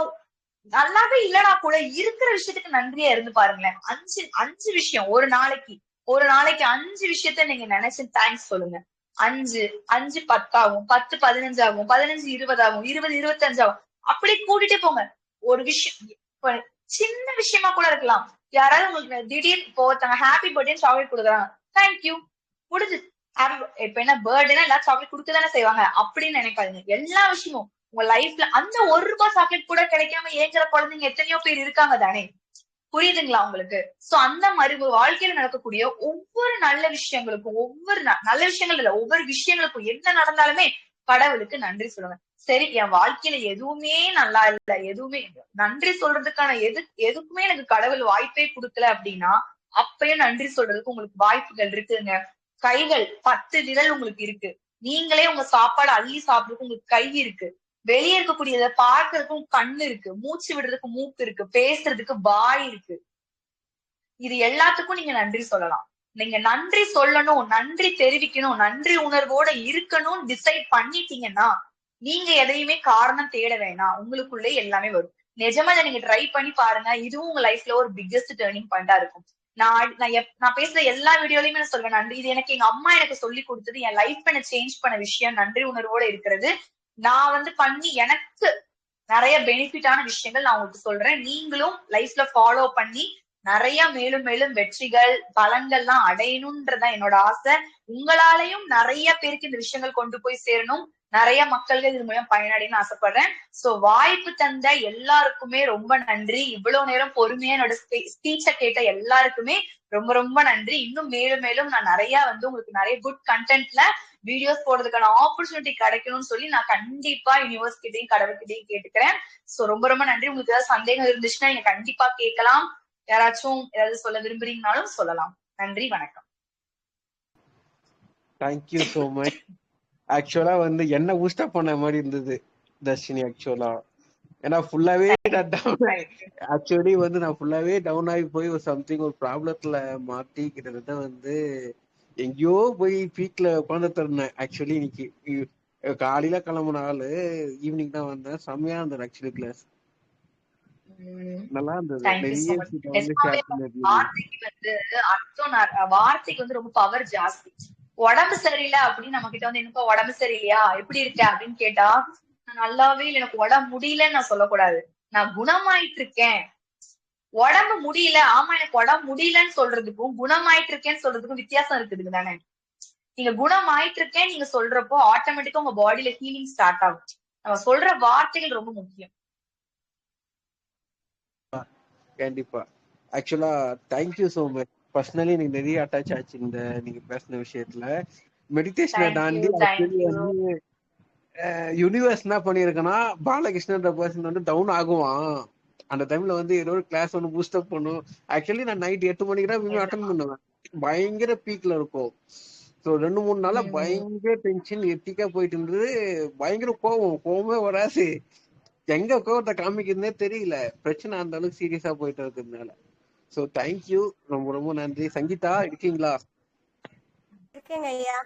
நல்லாவே இல்லனா கூட இருக்கிற விஷயத்துக்கு நன்றியா இருந்து பாருங்களேன். அஞ்சு விஷயம் ஒரு நாளைக்கு, ஒரு நாளைக்கு 5 விஷயத்த நீங்க நினைச்சு தேங்க்ஸ் சொல்லுங்க. 5 5 10 ஆகும், 10 15 ஆகும், 15 20 ஆகும், 20 25 ஆகும். அப்படி கூட்டிட்டே போங்க. ஒரு விஷயம் இப்ப சின்ன விஷயமா கூட இருக்கலாம். யாராவது உங்களுக்கு திடீர் இப்போ ஒருத்தவங்க ஹாப்பி பர்த்டே சாக்லேட் கொடுக்குறாங்க, தேங்க்யூ முடிஞ்சு. இப்ப என்ன பர்த்டேனா எல்லாரும் சாக்லேட் கொடுக்கதானே செய்வாங்க அப்படின்னு நினைக்காதீங்க. எல்லா விஷயமும் உங்க லைஃப்ல அந்த ₹1 சாக்லேட் கூட கிடைக்காம ஏங்குற குழந்தைங்க எத்தனையோ பேர் இருக்காங்க தானே. புரியுதுங்களா உங்களுக்கு? சோ அந்த மாதிரி உங்க வாழ்க்கையில நடக்கக்கூடிய ஒவ்வொரு நல்ல விஷயங்களுக்கும், ஒவ்வொரு நல்ல விஷயங்கள் இல்ல, ஒவ்வொரு விஷயங்களுக்கும் என்ன நடந்தாலுமே கடவுளுக்கு நன்றி சொல்லுங்க. சரி, என் வாழ்க்கையில எதுவுமே நல்லா இல்ல, எதுவுமே நன்றி சொல்றதுக்கான எதுக்குமே எனக்கு கடவுள் வாய்ப்பே குடுக்கல அப்படின்னா, அப்பயும் நன்றி சொல்றதுக்கு உங்களுக்கு வாய்ப்புகள் இருக்குங்க. கைகள் 10 விரல் உங்களுக்கு இருக்கு. நீங்களே உங்க சாப்பாடு அள்ளி சாப்பிடுறதுக்கு உங்களுக்கு கை இருக்கு. வெளிய இருக்கக்கூடியத பார்க்கறதுக்கும் கண்ணு இருக்கு. மூச்சு விடுறதுக்கு மூக்கு இருக்கு. பேசுறதுக்கு வாய் இருக்கு. இது எல்லாத்துக்கும் நீங்க நன்றி சொல்லலாம். நீங்க நன்றி சொல்லணும், நன்றி தெரிவிக்கணும், நன்றி உணர்வோட இருக்கணும்னு டிசைட் பண்ணிட்டீங்கன்னா, நீங்க எதையுமே காரணம் தேட வேணாம். உங்களுக்குள்ளே எல்லாமே வரும். நிஜமா இத நீங்க ட்ரை பண்ணி பாருங்க. இதுவும் உங்க லைஃப்ல ஒரு பிக்கெஸ்ட் டர்னிங் பாயிண்டா இருக்கும். நான் பேசுற எல்லா வீடியோலயுமே நான் சொல்வேன் நன்றி. இது எனக்கு எங்க அம்மா எனக்கு சொல்லிக் குடுத்தது. என் லைஃப் என்ன சேஞ்ச் பண்ண விஷயம் நன்றி உணர்வோட இருக்கிறது. நான் பண்ணி எனக்கு நிறைய பெனிஃபிட்டான விஷயங்கள் நான் உங்களுக்கு சொல்றேன். நீங்களும் லைஃப்ல ஃபாலோ பண்ணி நிறைய மேலும் மேலும் வெற்றிகள், பலன்கள்லாம் அடையணும்ன்றதுதான் என்னோட ஆசை. உங்களாலையும் நிறைய பேருக்கு இந்த விஷயங்கள் கொண்டு போய் சேரணும். நிறைய மக்கள்கள் இது மூலம் பயனடையணும்னு ஆசைப்படுறேன். சோ வாய்ப்பு தந்த எல்லாருக்குமே ரொம்ப நன்றி. இவ்வளவு நேரம் பொறுமையா என்னோட ஸ்பீச்ச கேட்ட எல்லாருக்குமே ரொம்ப ரொம்ப நன்றி. இன்னும் மேலும் மேலும் நான் நிறைய உங்களுக்கு நிறைய குட் கண்டென்ட்ல வீடியோஸ் போடுறதுக்கான ஆப்பர்ச்சுனிட்டி கிடைக்கணும்னு சொல்லி நான் கண்டிப்பா யூனிவர்ஸ் கிட்டையும் கடவுள்கிட்டையும் கேட்டுக்கிறேன். சோ ரொம்ப ரொம்ப நன்றி. உங்களுக்கு ஏதாவது சந்தேகம் இருந்துச்சுன்னா நீங்க கண்டிப்பா கேட்கலாம். யாராச்சும் ஏதாவது சொல்ல விரும்புறீங்கனாலும் சொல்லலாம். நன்றி, வணக்கம். Thank you so much. ஆக்சுவலா என்ன பூஸ்டப் பண்ண மாதிரி இருந்தது தர்ஷினி. ஆக்சுவலா ஏன்னா ஃபுல்லாவே ஆக்சுவலி நான் ஃபுல்லாவே டவுன் ஆகி போய் ஒரு சம்திங் ஒரு ப்ராப்ளத்துல மாட்டி கிட்டத்தட்ட எங்கேயோ போய் பீக்ல உட்காந்துட்டு இருந்தேன். ஆக்சுவலி இன்னைக்கு காலையில கிளம்புன ஆளு ஈவினிங் தான் வந்தேன். செம்மையா இருந்தது ஆக்சுவலி கிளாஸ். நல்லா இருந்தது. நிறைய விஷயத்த ஷேர் பண்ணிருந்தீங்க. வார்த்தைக்கு ரொம்ப பவர் ஜாஸ்தி. உடம்பு சரியில்லை அப்படின்னு நம்ம கிட்ட எனக்கு உடம்பு சரியில்லையா எப்படி இருக்க அப்படின்னு கேட்டா, நான் நல்லாவே இல்லை, எனக்கு உடம்பு முடியலன்னு நான் சொல்லக்கூடாது. நான் குணமாயிட்டு இருக்கேன். உடம்பு முடியல, ஆமா எனக்கு உடம்பு முடியலன்னு சொல்றதுக்கும் குணமாயிட்டு இருக்கேன்னு சொல்றதுக்கும் வித்தியாசம் இருக்குதுங்க தானே. நீங்க குணமாயிட்டு இருக்கேன் நீங்க சொல்றப்போ ஆட்டோமேட்டிக்கா உங்க பாடியில ஹீலிங் ஸ்டார்ட் ஆகும். நம்ம சொல்ற வார்த்தைகள் ரொம்ப முக்கியம். கண்டிப்பா. ஆக்சுவலா தேங்க்யூ சோ மச். பர்சனலி எனக்கு நிறைய அட்டாச் ஆச்சு இந்த நீங்க பேசின விஷயத்துல. மெடிடேஷனை தாண்டி ஆக்சுவலி யூனிவர்ஸ் என்ன பண்ணிருக்கேன்னா, பாலகிருஷ்ணன்ற பர்சன் டவுன் ஆகுவான். அந்த டைம்ல ஏதோ ஒரு கிளாஸ் பூஸ்டப் பண்ணும். ஆக்சுவலி நான் நைட் 8 மணிக்கு தான் அட்டன் பண்ணுவேன். பயங்கர பீக்ல இருக்கும். ஸோ 2-3 நாளா பயங்கர டென்ஷன் எத்திக்கா போயிட்டு இருந்தது. பயங்கர கோவமே வராது. எங்க கோவத்தை காமிக்கிறதுனே தெரியல. பிரச்சனை அந்த அளவுக்கு சீரியஸா போயிட்டு இருக்கிறதுனால. சோ தேங்க்யூ, ரொம்ப ரொம்ப நன்றி. சங்கீதா இருக்கீங்களா? இருக்கேங்க ஐயா.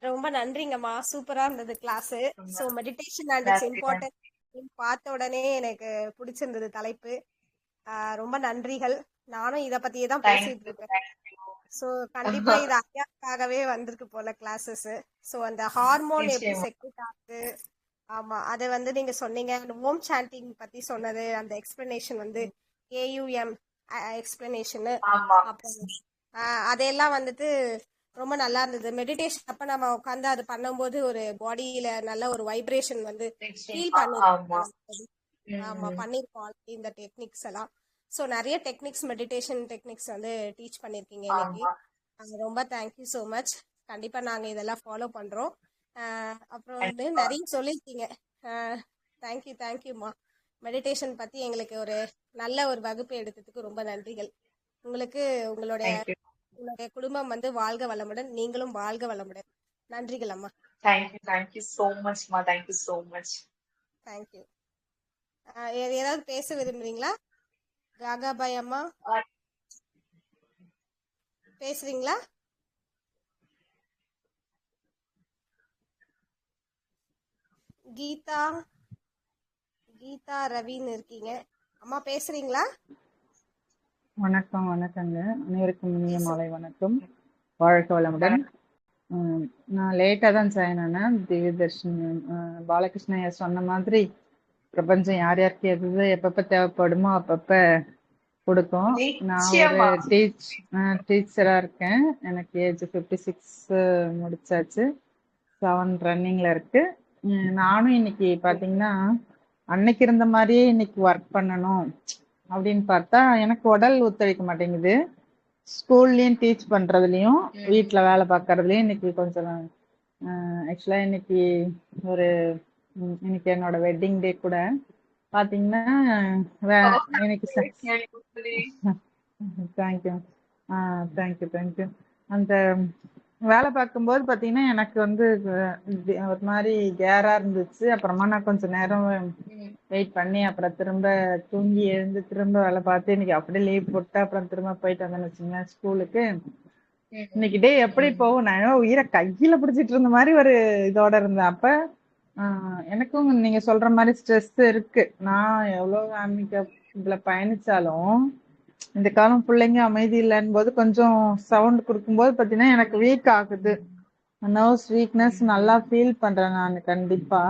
ரொம்ப நன்றிங்கம்மா. சூப்பரா இருந்தது class. So meditation and it's important பார்த்த உடனே எனக்கு பிடிச்சிருந்தது தலைப்பு. ரொம்ப நன்றிகள். நானும் இத பத்தியே தான் பேசிட்டு இருக்கேன். ஸோ கண்டிப்பா இது ஐயாக்காகவே வந்திருக்கு போல கிளாஸஸ். ஸோ அந்த ஹார்மோன் எப்படி செக்ரெட் ஆகுது, ஆமா அதை நீங்க சொன்னீங்க. ஓம் சாண்டிங் பத்தி சொன்னது, அந்த எக்ஸ்பிளனேஷன் AUM எக்ஸ்பிளனேஷன், அப்புறம் அதெல்லாம் ரொம்ப நல்லா இருந்தது. மெடிடேஷன் அப்ப நம்ம உட்காந்து அது பண்ணும்போது ஒரு பாடியில நல்ல ஒரு வைப்ரேஷன் ஃபீல் பண்ணிருக்கோம். ஆமா பண்ணிருக்கோம் இந்த டெக்னிக்ஸ் எல்லாம். ஸோ நிறைய டெக்னிக்ஸ், மெடிடேஷன் டெக்னிக்ஸ் டீச் பண்ணிருக்கீங்க இன்னைக்கு. ரொம்ப தேங்க்யூ ஸோ மச். கண்டிப்பா நாங்க இதெல்லாம் ஃபாலோ பண்றோம். அப்புறம் நிறைய சொல்லிருக்கீங்க. தேங்க்யூமா. மெடிடேஷன் பத்தி எங்களுக்கு ஒரு நல்ல ஒரு வகுப்பு எடுத்ததுக்கு ரொம்ப நன்றிகள். உங்களுக்கு உங்களுடைய குடும்பம் வாழ்க வளமுடன். நீங்களும் வாழ்க வளமுடன். நன்றிகள் அம்மா. தேங்க்யூ so much மா. Thank you so much. தேங்க்யூ. ஏதாவது பேச விரும்புறீங்களா ராகாபாய் அம்மா? பேசுறீங்களா? கீதா ரவின்னு இருக்கீங்க அம்மா, பேசுறீங்களா? வணக்கம், வணக்கங்க. அனைவருக்கும் இனிய மாலை வணக்கம். வாழ்க வளமுடன். நான் லேட்டா தான் ஜாயின் ஆனேன். திவ்யதர்ஷன் பாலகிருஷ்ணன் ஐயா சொன்ன மாதிரி பிரபஞ்சம் யார் யாருக்கு எது எப்பப்ப தேவைப்படுமோ அப்பப்ப கொடுக்கும். நான் ஒரு நிச்சயமா டீச்சரா இருக்கேன். எனக்கு ஏஜ் 56 முடிச்சாச்சு. 7 ரன்னிங்ல இருக்கு. நானும் இன்னைக்கு பாத்தீங்கன்னா அன்னைக்கு இருந்த மாதிரியே இன்னைக்கு ஒர்க் பண்ணணும் அப்படின்னு பார்த்தா எனக்கு உடல் ஒத்துழைக்க மாட்டேங்குது. ஸ்கூல்லயும் டீச் பண்றதுலயும் வீட்டுல வேலை பார்க்கறதுலயும் இன்னைக்கு கொஞ்சம் ஆக்சுவலா இன்னைக்கு ஒரு இன்னைக்கு என்னோட வெட்டிங் டே கூட பாத்தீங்கன்னா எனக்கு தேங்க்யூ தேங்க்யூ. அந்த வேலை பார்க்கும்போது பாத்தீங்கன்னா எனக்கு வந்து ஒரு மாதிரி கேரா இருந்துச்சு. அப்புறமா நான் கொஞ்ச நேரம் வெயிட் பண்ணி அப்புறம் திரும்ப தூங்கி எழுந்து திரும்ப வேலை பார்த்து இன்னைக்கு அப்படியே லீவ் போட்டு அப்புறம் திரும்ப போயிட்டு வந்தேன்னு வச்சுங்களேன் ஸ்கூலுக்கு. இன்னைக்கு டே எப்படி போகும், நான் உயிரை கையில பிடிச்சிட்டு இருந்த மாதிரி ஒரு இதோட இருந்தேன். அப்ப எனக்கும் நீங்க சொல்ற மாதிரி ஸ்ட்ரெஸ் இருக்கு. நான் எவ்வளவு ஆன்மீகத்துல பயணிச்சாலும் இந்த காலம் பிள்ளைங்க அமைதி இல்லைன்னு போது கொஞ்சம் சவுண்ட் கொடுக்கும்போது பாத்தீங்கன்னா எனக்கு வீக் ஆகுது. நர்வ்ஸ் வீக்னஸ் நல்லா ஃபீல் பண்றேன் நான் கண்டிப்பா.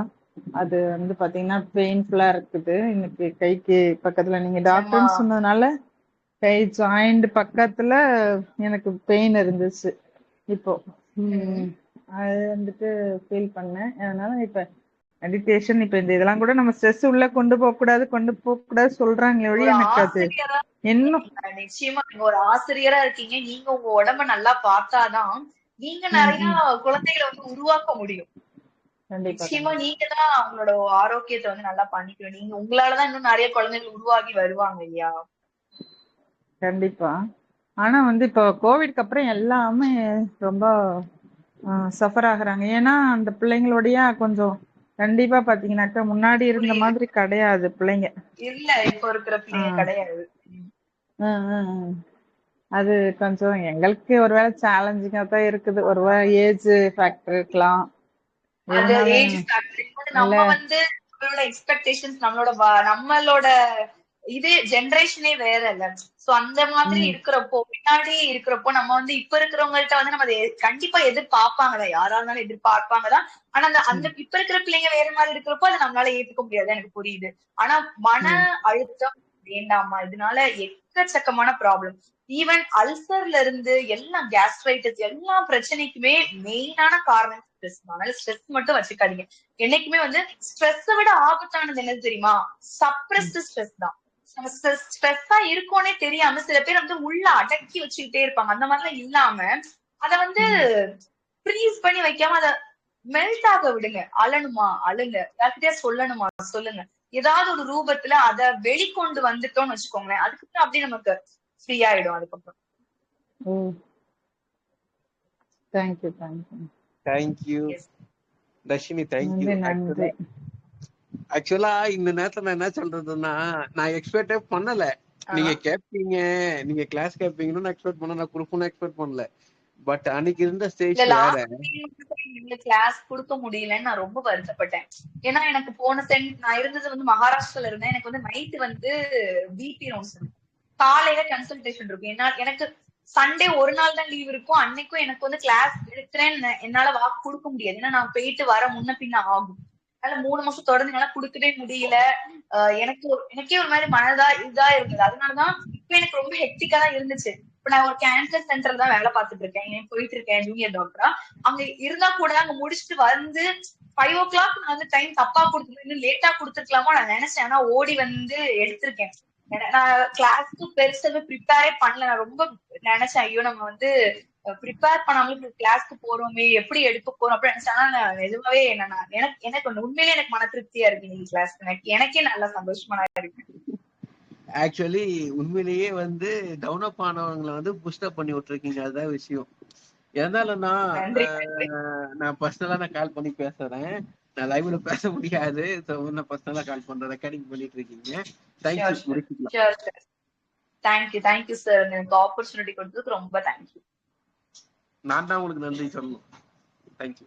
அது வந்து பாத்தீங்கன்னா பெயின்ஃபுல்லா இருக்குது. இன்னைக்கு கைக்கு பக்கத்துல நீங்க டாக்டர்னு சொன்னதுனால கை ஜாயிண்ட் பக்கத்துல எனக்கு பெயின் இருந்துச்சு. இப்போ அது வந்துட்டு ஃபீல் பண்ணேன். அதனால இப்ப மெடிடேஷன் இப்ப இந்த இதெல்லாம் கூட நம்ம ஸ்ட்ரெஸ் உள்ள கொண்டு போக கூடாது சொல்றாங்களே ஒழிய எனக்கு அது இன்னும் நிச்சயமா நீங்க ஒரு ஆசிரியரா இருக்கீங்க. நீங்க உங்க உடம்ப நல்லா பார்த்தாதான் நீங்க நிறைய குழந்தைகளை வந்து உருவாக்க முடியும். நிச்சயமா நீங்க தான் அவங்களோட ஆரோக்கியத்தை வந்து நல்லா பண்ணிக்கணும். நீங்க உங்களாலதான் இன்னும் நிறைய குழந்தைகள் உருவாகி வருவாங்க இல்லையா? கண்டிப்பா. ஆனா வந்து இப்போ கோவிட்க்கு அப்புறம் எல்லாமே ரொம்ப சஃபர் ஆகுறாங்க. ஏன்னா அந்த பிள்ளைங்களோடய கொஞ்சம் கண்டிப்பா பாத்தீங்கன்னாக்கா முன்னாடி இருந்த மாதிரி கிடையாது பிள்ளைங்க. இல்ல இப்போ இருக்கிற பிள்ளைங்க கிடையாது. அது கொஞ்சம் எங்களுக்கு ஒருவேளை சேலஞ்சிங்கா தான் இருக்குது. ஒருவேளை ஏஜ் ஃபேக்டர் இருக்கலாம். அது ஏஜ் ஃபேக்டர். நம்ம வந்து நம்மளோட எக்ஸ்பெக்டேஷன்ஸ் நம்மளோட இது ஜெனரேஷனே வேற இல்ல. சோ அந்த மாதிரி இருக்கிறப்போ பின்னாடி இருக்கிறப்போ நம்ம வந்து இப்ப இருக்கிறவங்கள்ட்ட வந்து நம்ம கண்டிப்பா எதிர்பார்ப்பாங்கதான். யாரா இருந்தாலும் எதிர்பார்ப்பாங்கதான். ஆனா அந்த இப்ப இருக்கிற பிள்ளைங்க வேற மாதிரி இருக்கிறப்போ அதை நம்மளால ஏத்துக்க முடியாது. எனக்கு புரியுது. ஆனா மன அழுத்தம் வேண்டாமா? இதனால எக்கச்சக்கமான ப்ராப்ளம். ஈவன் அல்சர்ல இருந்து எல்லாம் கேஸ்ட்ரைட்டிஸ் எல்லா பிரச்சனைக்குமே மெயினான காரணம் ஸ்ட்ரெஸ். அதனால ஸ்ட்ரெஸ் மட்டும் வச்சுக்காதீங்க. என்னைக்குமே வந்து ஸ்ட்ரெஸ்ஸை விட ஆபத்தானது என்னது தெரியுமா? சப்ரஸ்ட் ஸ்ட்ரெஸ் தான். நம்ம ஸ்ட்ரெஸ்ஸா இருக்கோனே தெரியாம சில பேர் வந்து உள்ள அடக்கி வச்சுக்கிட்டே இருப்பாங்க. அந்த மாதிரிலாம் இல்லாம அத வந்து ஃப்ரீஸ் பண்ணி வைக்காம அத மெல்ட் ஆக விடுங்க. அழணுமா அழுங்க, யார்கிட்டயா சொல்லணுமா சொல்லுங்க. ஏதாவது ஒரு ரூபத்துல அத வெளிக்கொண்டு வந்துட்டோம்னு வச்சுக்கோங்களேன். அதுக்கப்புறம் அப்படியே நமக்கு ஃப்ரீ ஆயிடும். அதுக்கப்புறம் தேங்க்யூ தர்ஷினி. தேங்க்யூ. ஆக்சுவலா இந்த நேரத்துல நான் என்ன சொல்றதுன்னா, நான் எக்ஸ்பெக்டே பண்ணல. நீங்க கேட்பீங்க, நீங்க கிளாஸ் கேட்பீங்கன்னு நான் எக்ஸ்பெக்ட் பண்ண, நான் குரூப்னு எக்ஸ்பெக்ட் பண்ணல. பட் அன்னைக்கு இருந்த ஸ்டேஜ் வேற. கிளாஸ் கொடுக்க முடியலன்னு நான் ரொம்ப வருத்தப்பட்டேன். ஏன்னா எனக்கு போன நான் இருந்தது வந்து மகாராஷ்டிரால இருந்தேன். எனக்கு வந்து நைட் வந்து பிபி ரவுண்ட்ஸ் காலையில கன்சல்டேஷன் இருக்கும். எனக்கு சண்டே ஒரு நாள் தான் லீவ் இருக்கும். அன்னைக்கும் எனக்கு வந்து கிளாஸ் எடுக்கிறேன்னு என்னால வாக்கு கொடுக்க முடியாது. ஏன்னா நான் போயிட்டு வர முன்ன பின்ன ஆகும். அதனால 3 மாசம் தொடர்ந்து என்னால கொடுக்கவே முடியல. எனக்கே ஒரு மாதிரி மனதா இதா இருந்தது. அதனாலதான் இப்ப எனக்கு ரொம்ப ஹெக்டிக்கா தான் இருந்துச்சு. இப்ப நான் ஒரு கேன்சர் சென்டர்ல தான் வேலை பார்த்துட்டு இருக்கேன். போயிட்டு இருக்கேன் ஜூனியர் டாக்டரா. அங்க இருந்தா கூட அங்க முடிச்சுட்டு வந்து 5 o'clock நான் வந்து டைம் தப்பா கொடுத்துருக்கேன். இன்னும் லேட்டா கொடுத்துருக்கலாமோ நான் நினைச்சேன். ஆனா ஓடி வந்து எடுத்திருக்கேன். நான் கிளாஸ்க்கு பெருசாவே ப்ரிப்பேரே பண்ணல. நான் ரொம்ப நினைச்சேன், ஐயோ நம்ம வந்து ப்ரிப்பேர் பண்ணாமலும் கிளாஸ்க்கு போறோமே, எப்படி எடுக்க போறோம் அப்படின்னு நினைச்சேன். ஆனா நிஜமாவே எனக்கு உண்மையிலே எனக்கு மன திருப்தியா இருக்கு. நீங்க கிளாஸ் எனக்கே நல்லா சந்தோஷமா இருக்கு. ஆக்சுவலி உண்மையிலேயே வந்து டவுன் அப் ஆனவங்களை வந்து புஷ்டப் பண்ணி விட்டுருக்கீங்க. அதுதான் விஷயம். எதனாலன்னா நான் பர்சனலா நான் கால் பண்ணி பேசுறேன். நான் லைவ்ல பேச முடியாது. நான் பர்சனலா கால் பண்றேன். ரெக்கார்டிங் பண்ணிட்டு இருக்கீங்க. Thank you sir. எனக்கு ஆப்பர்ச்சுனிட்டி கொடுத்ததுக்கு ரொம்ப தேங்க்யூ. நான் தான் உங்களுக்கு நன்றி சொல்லணும். தேங்க்யூ.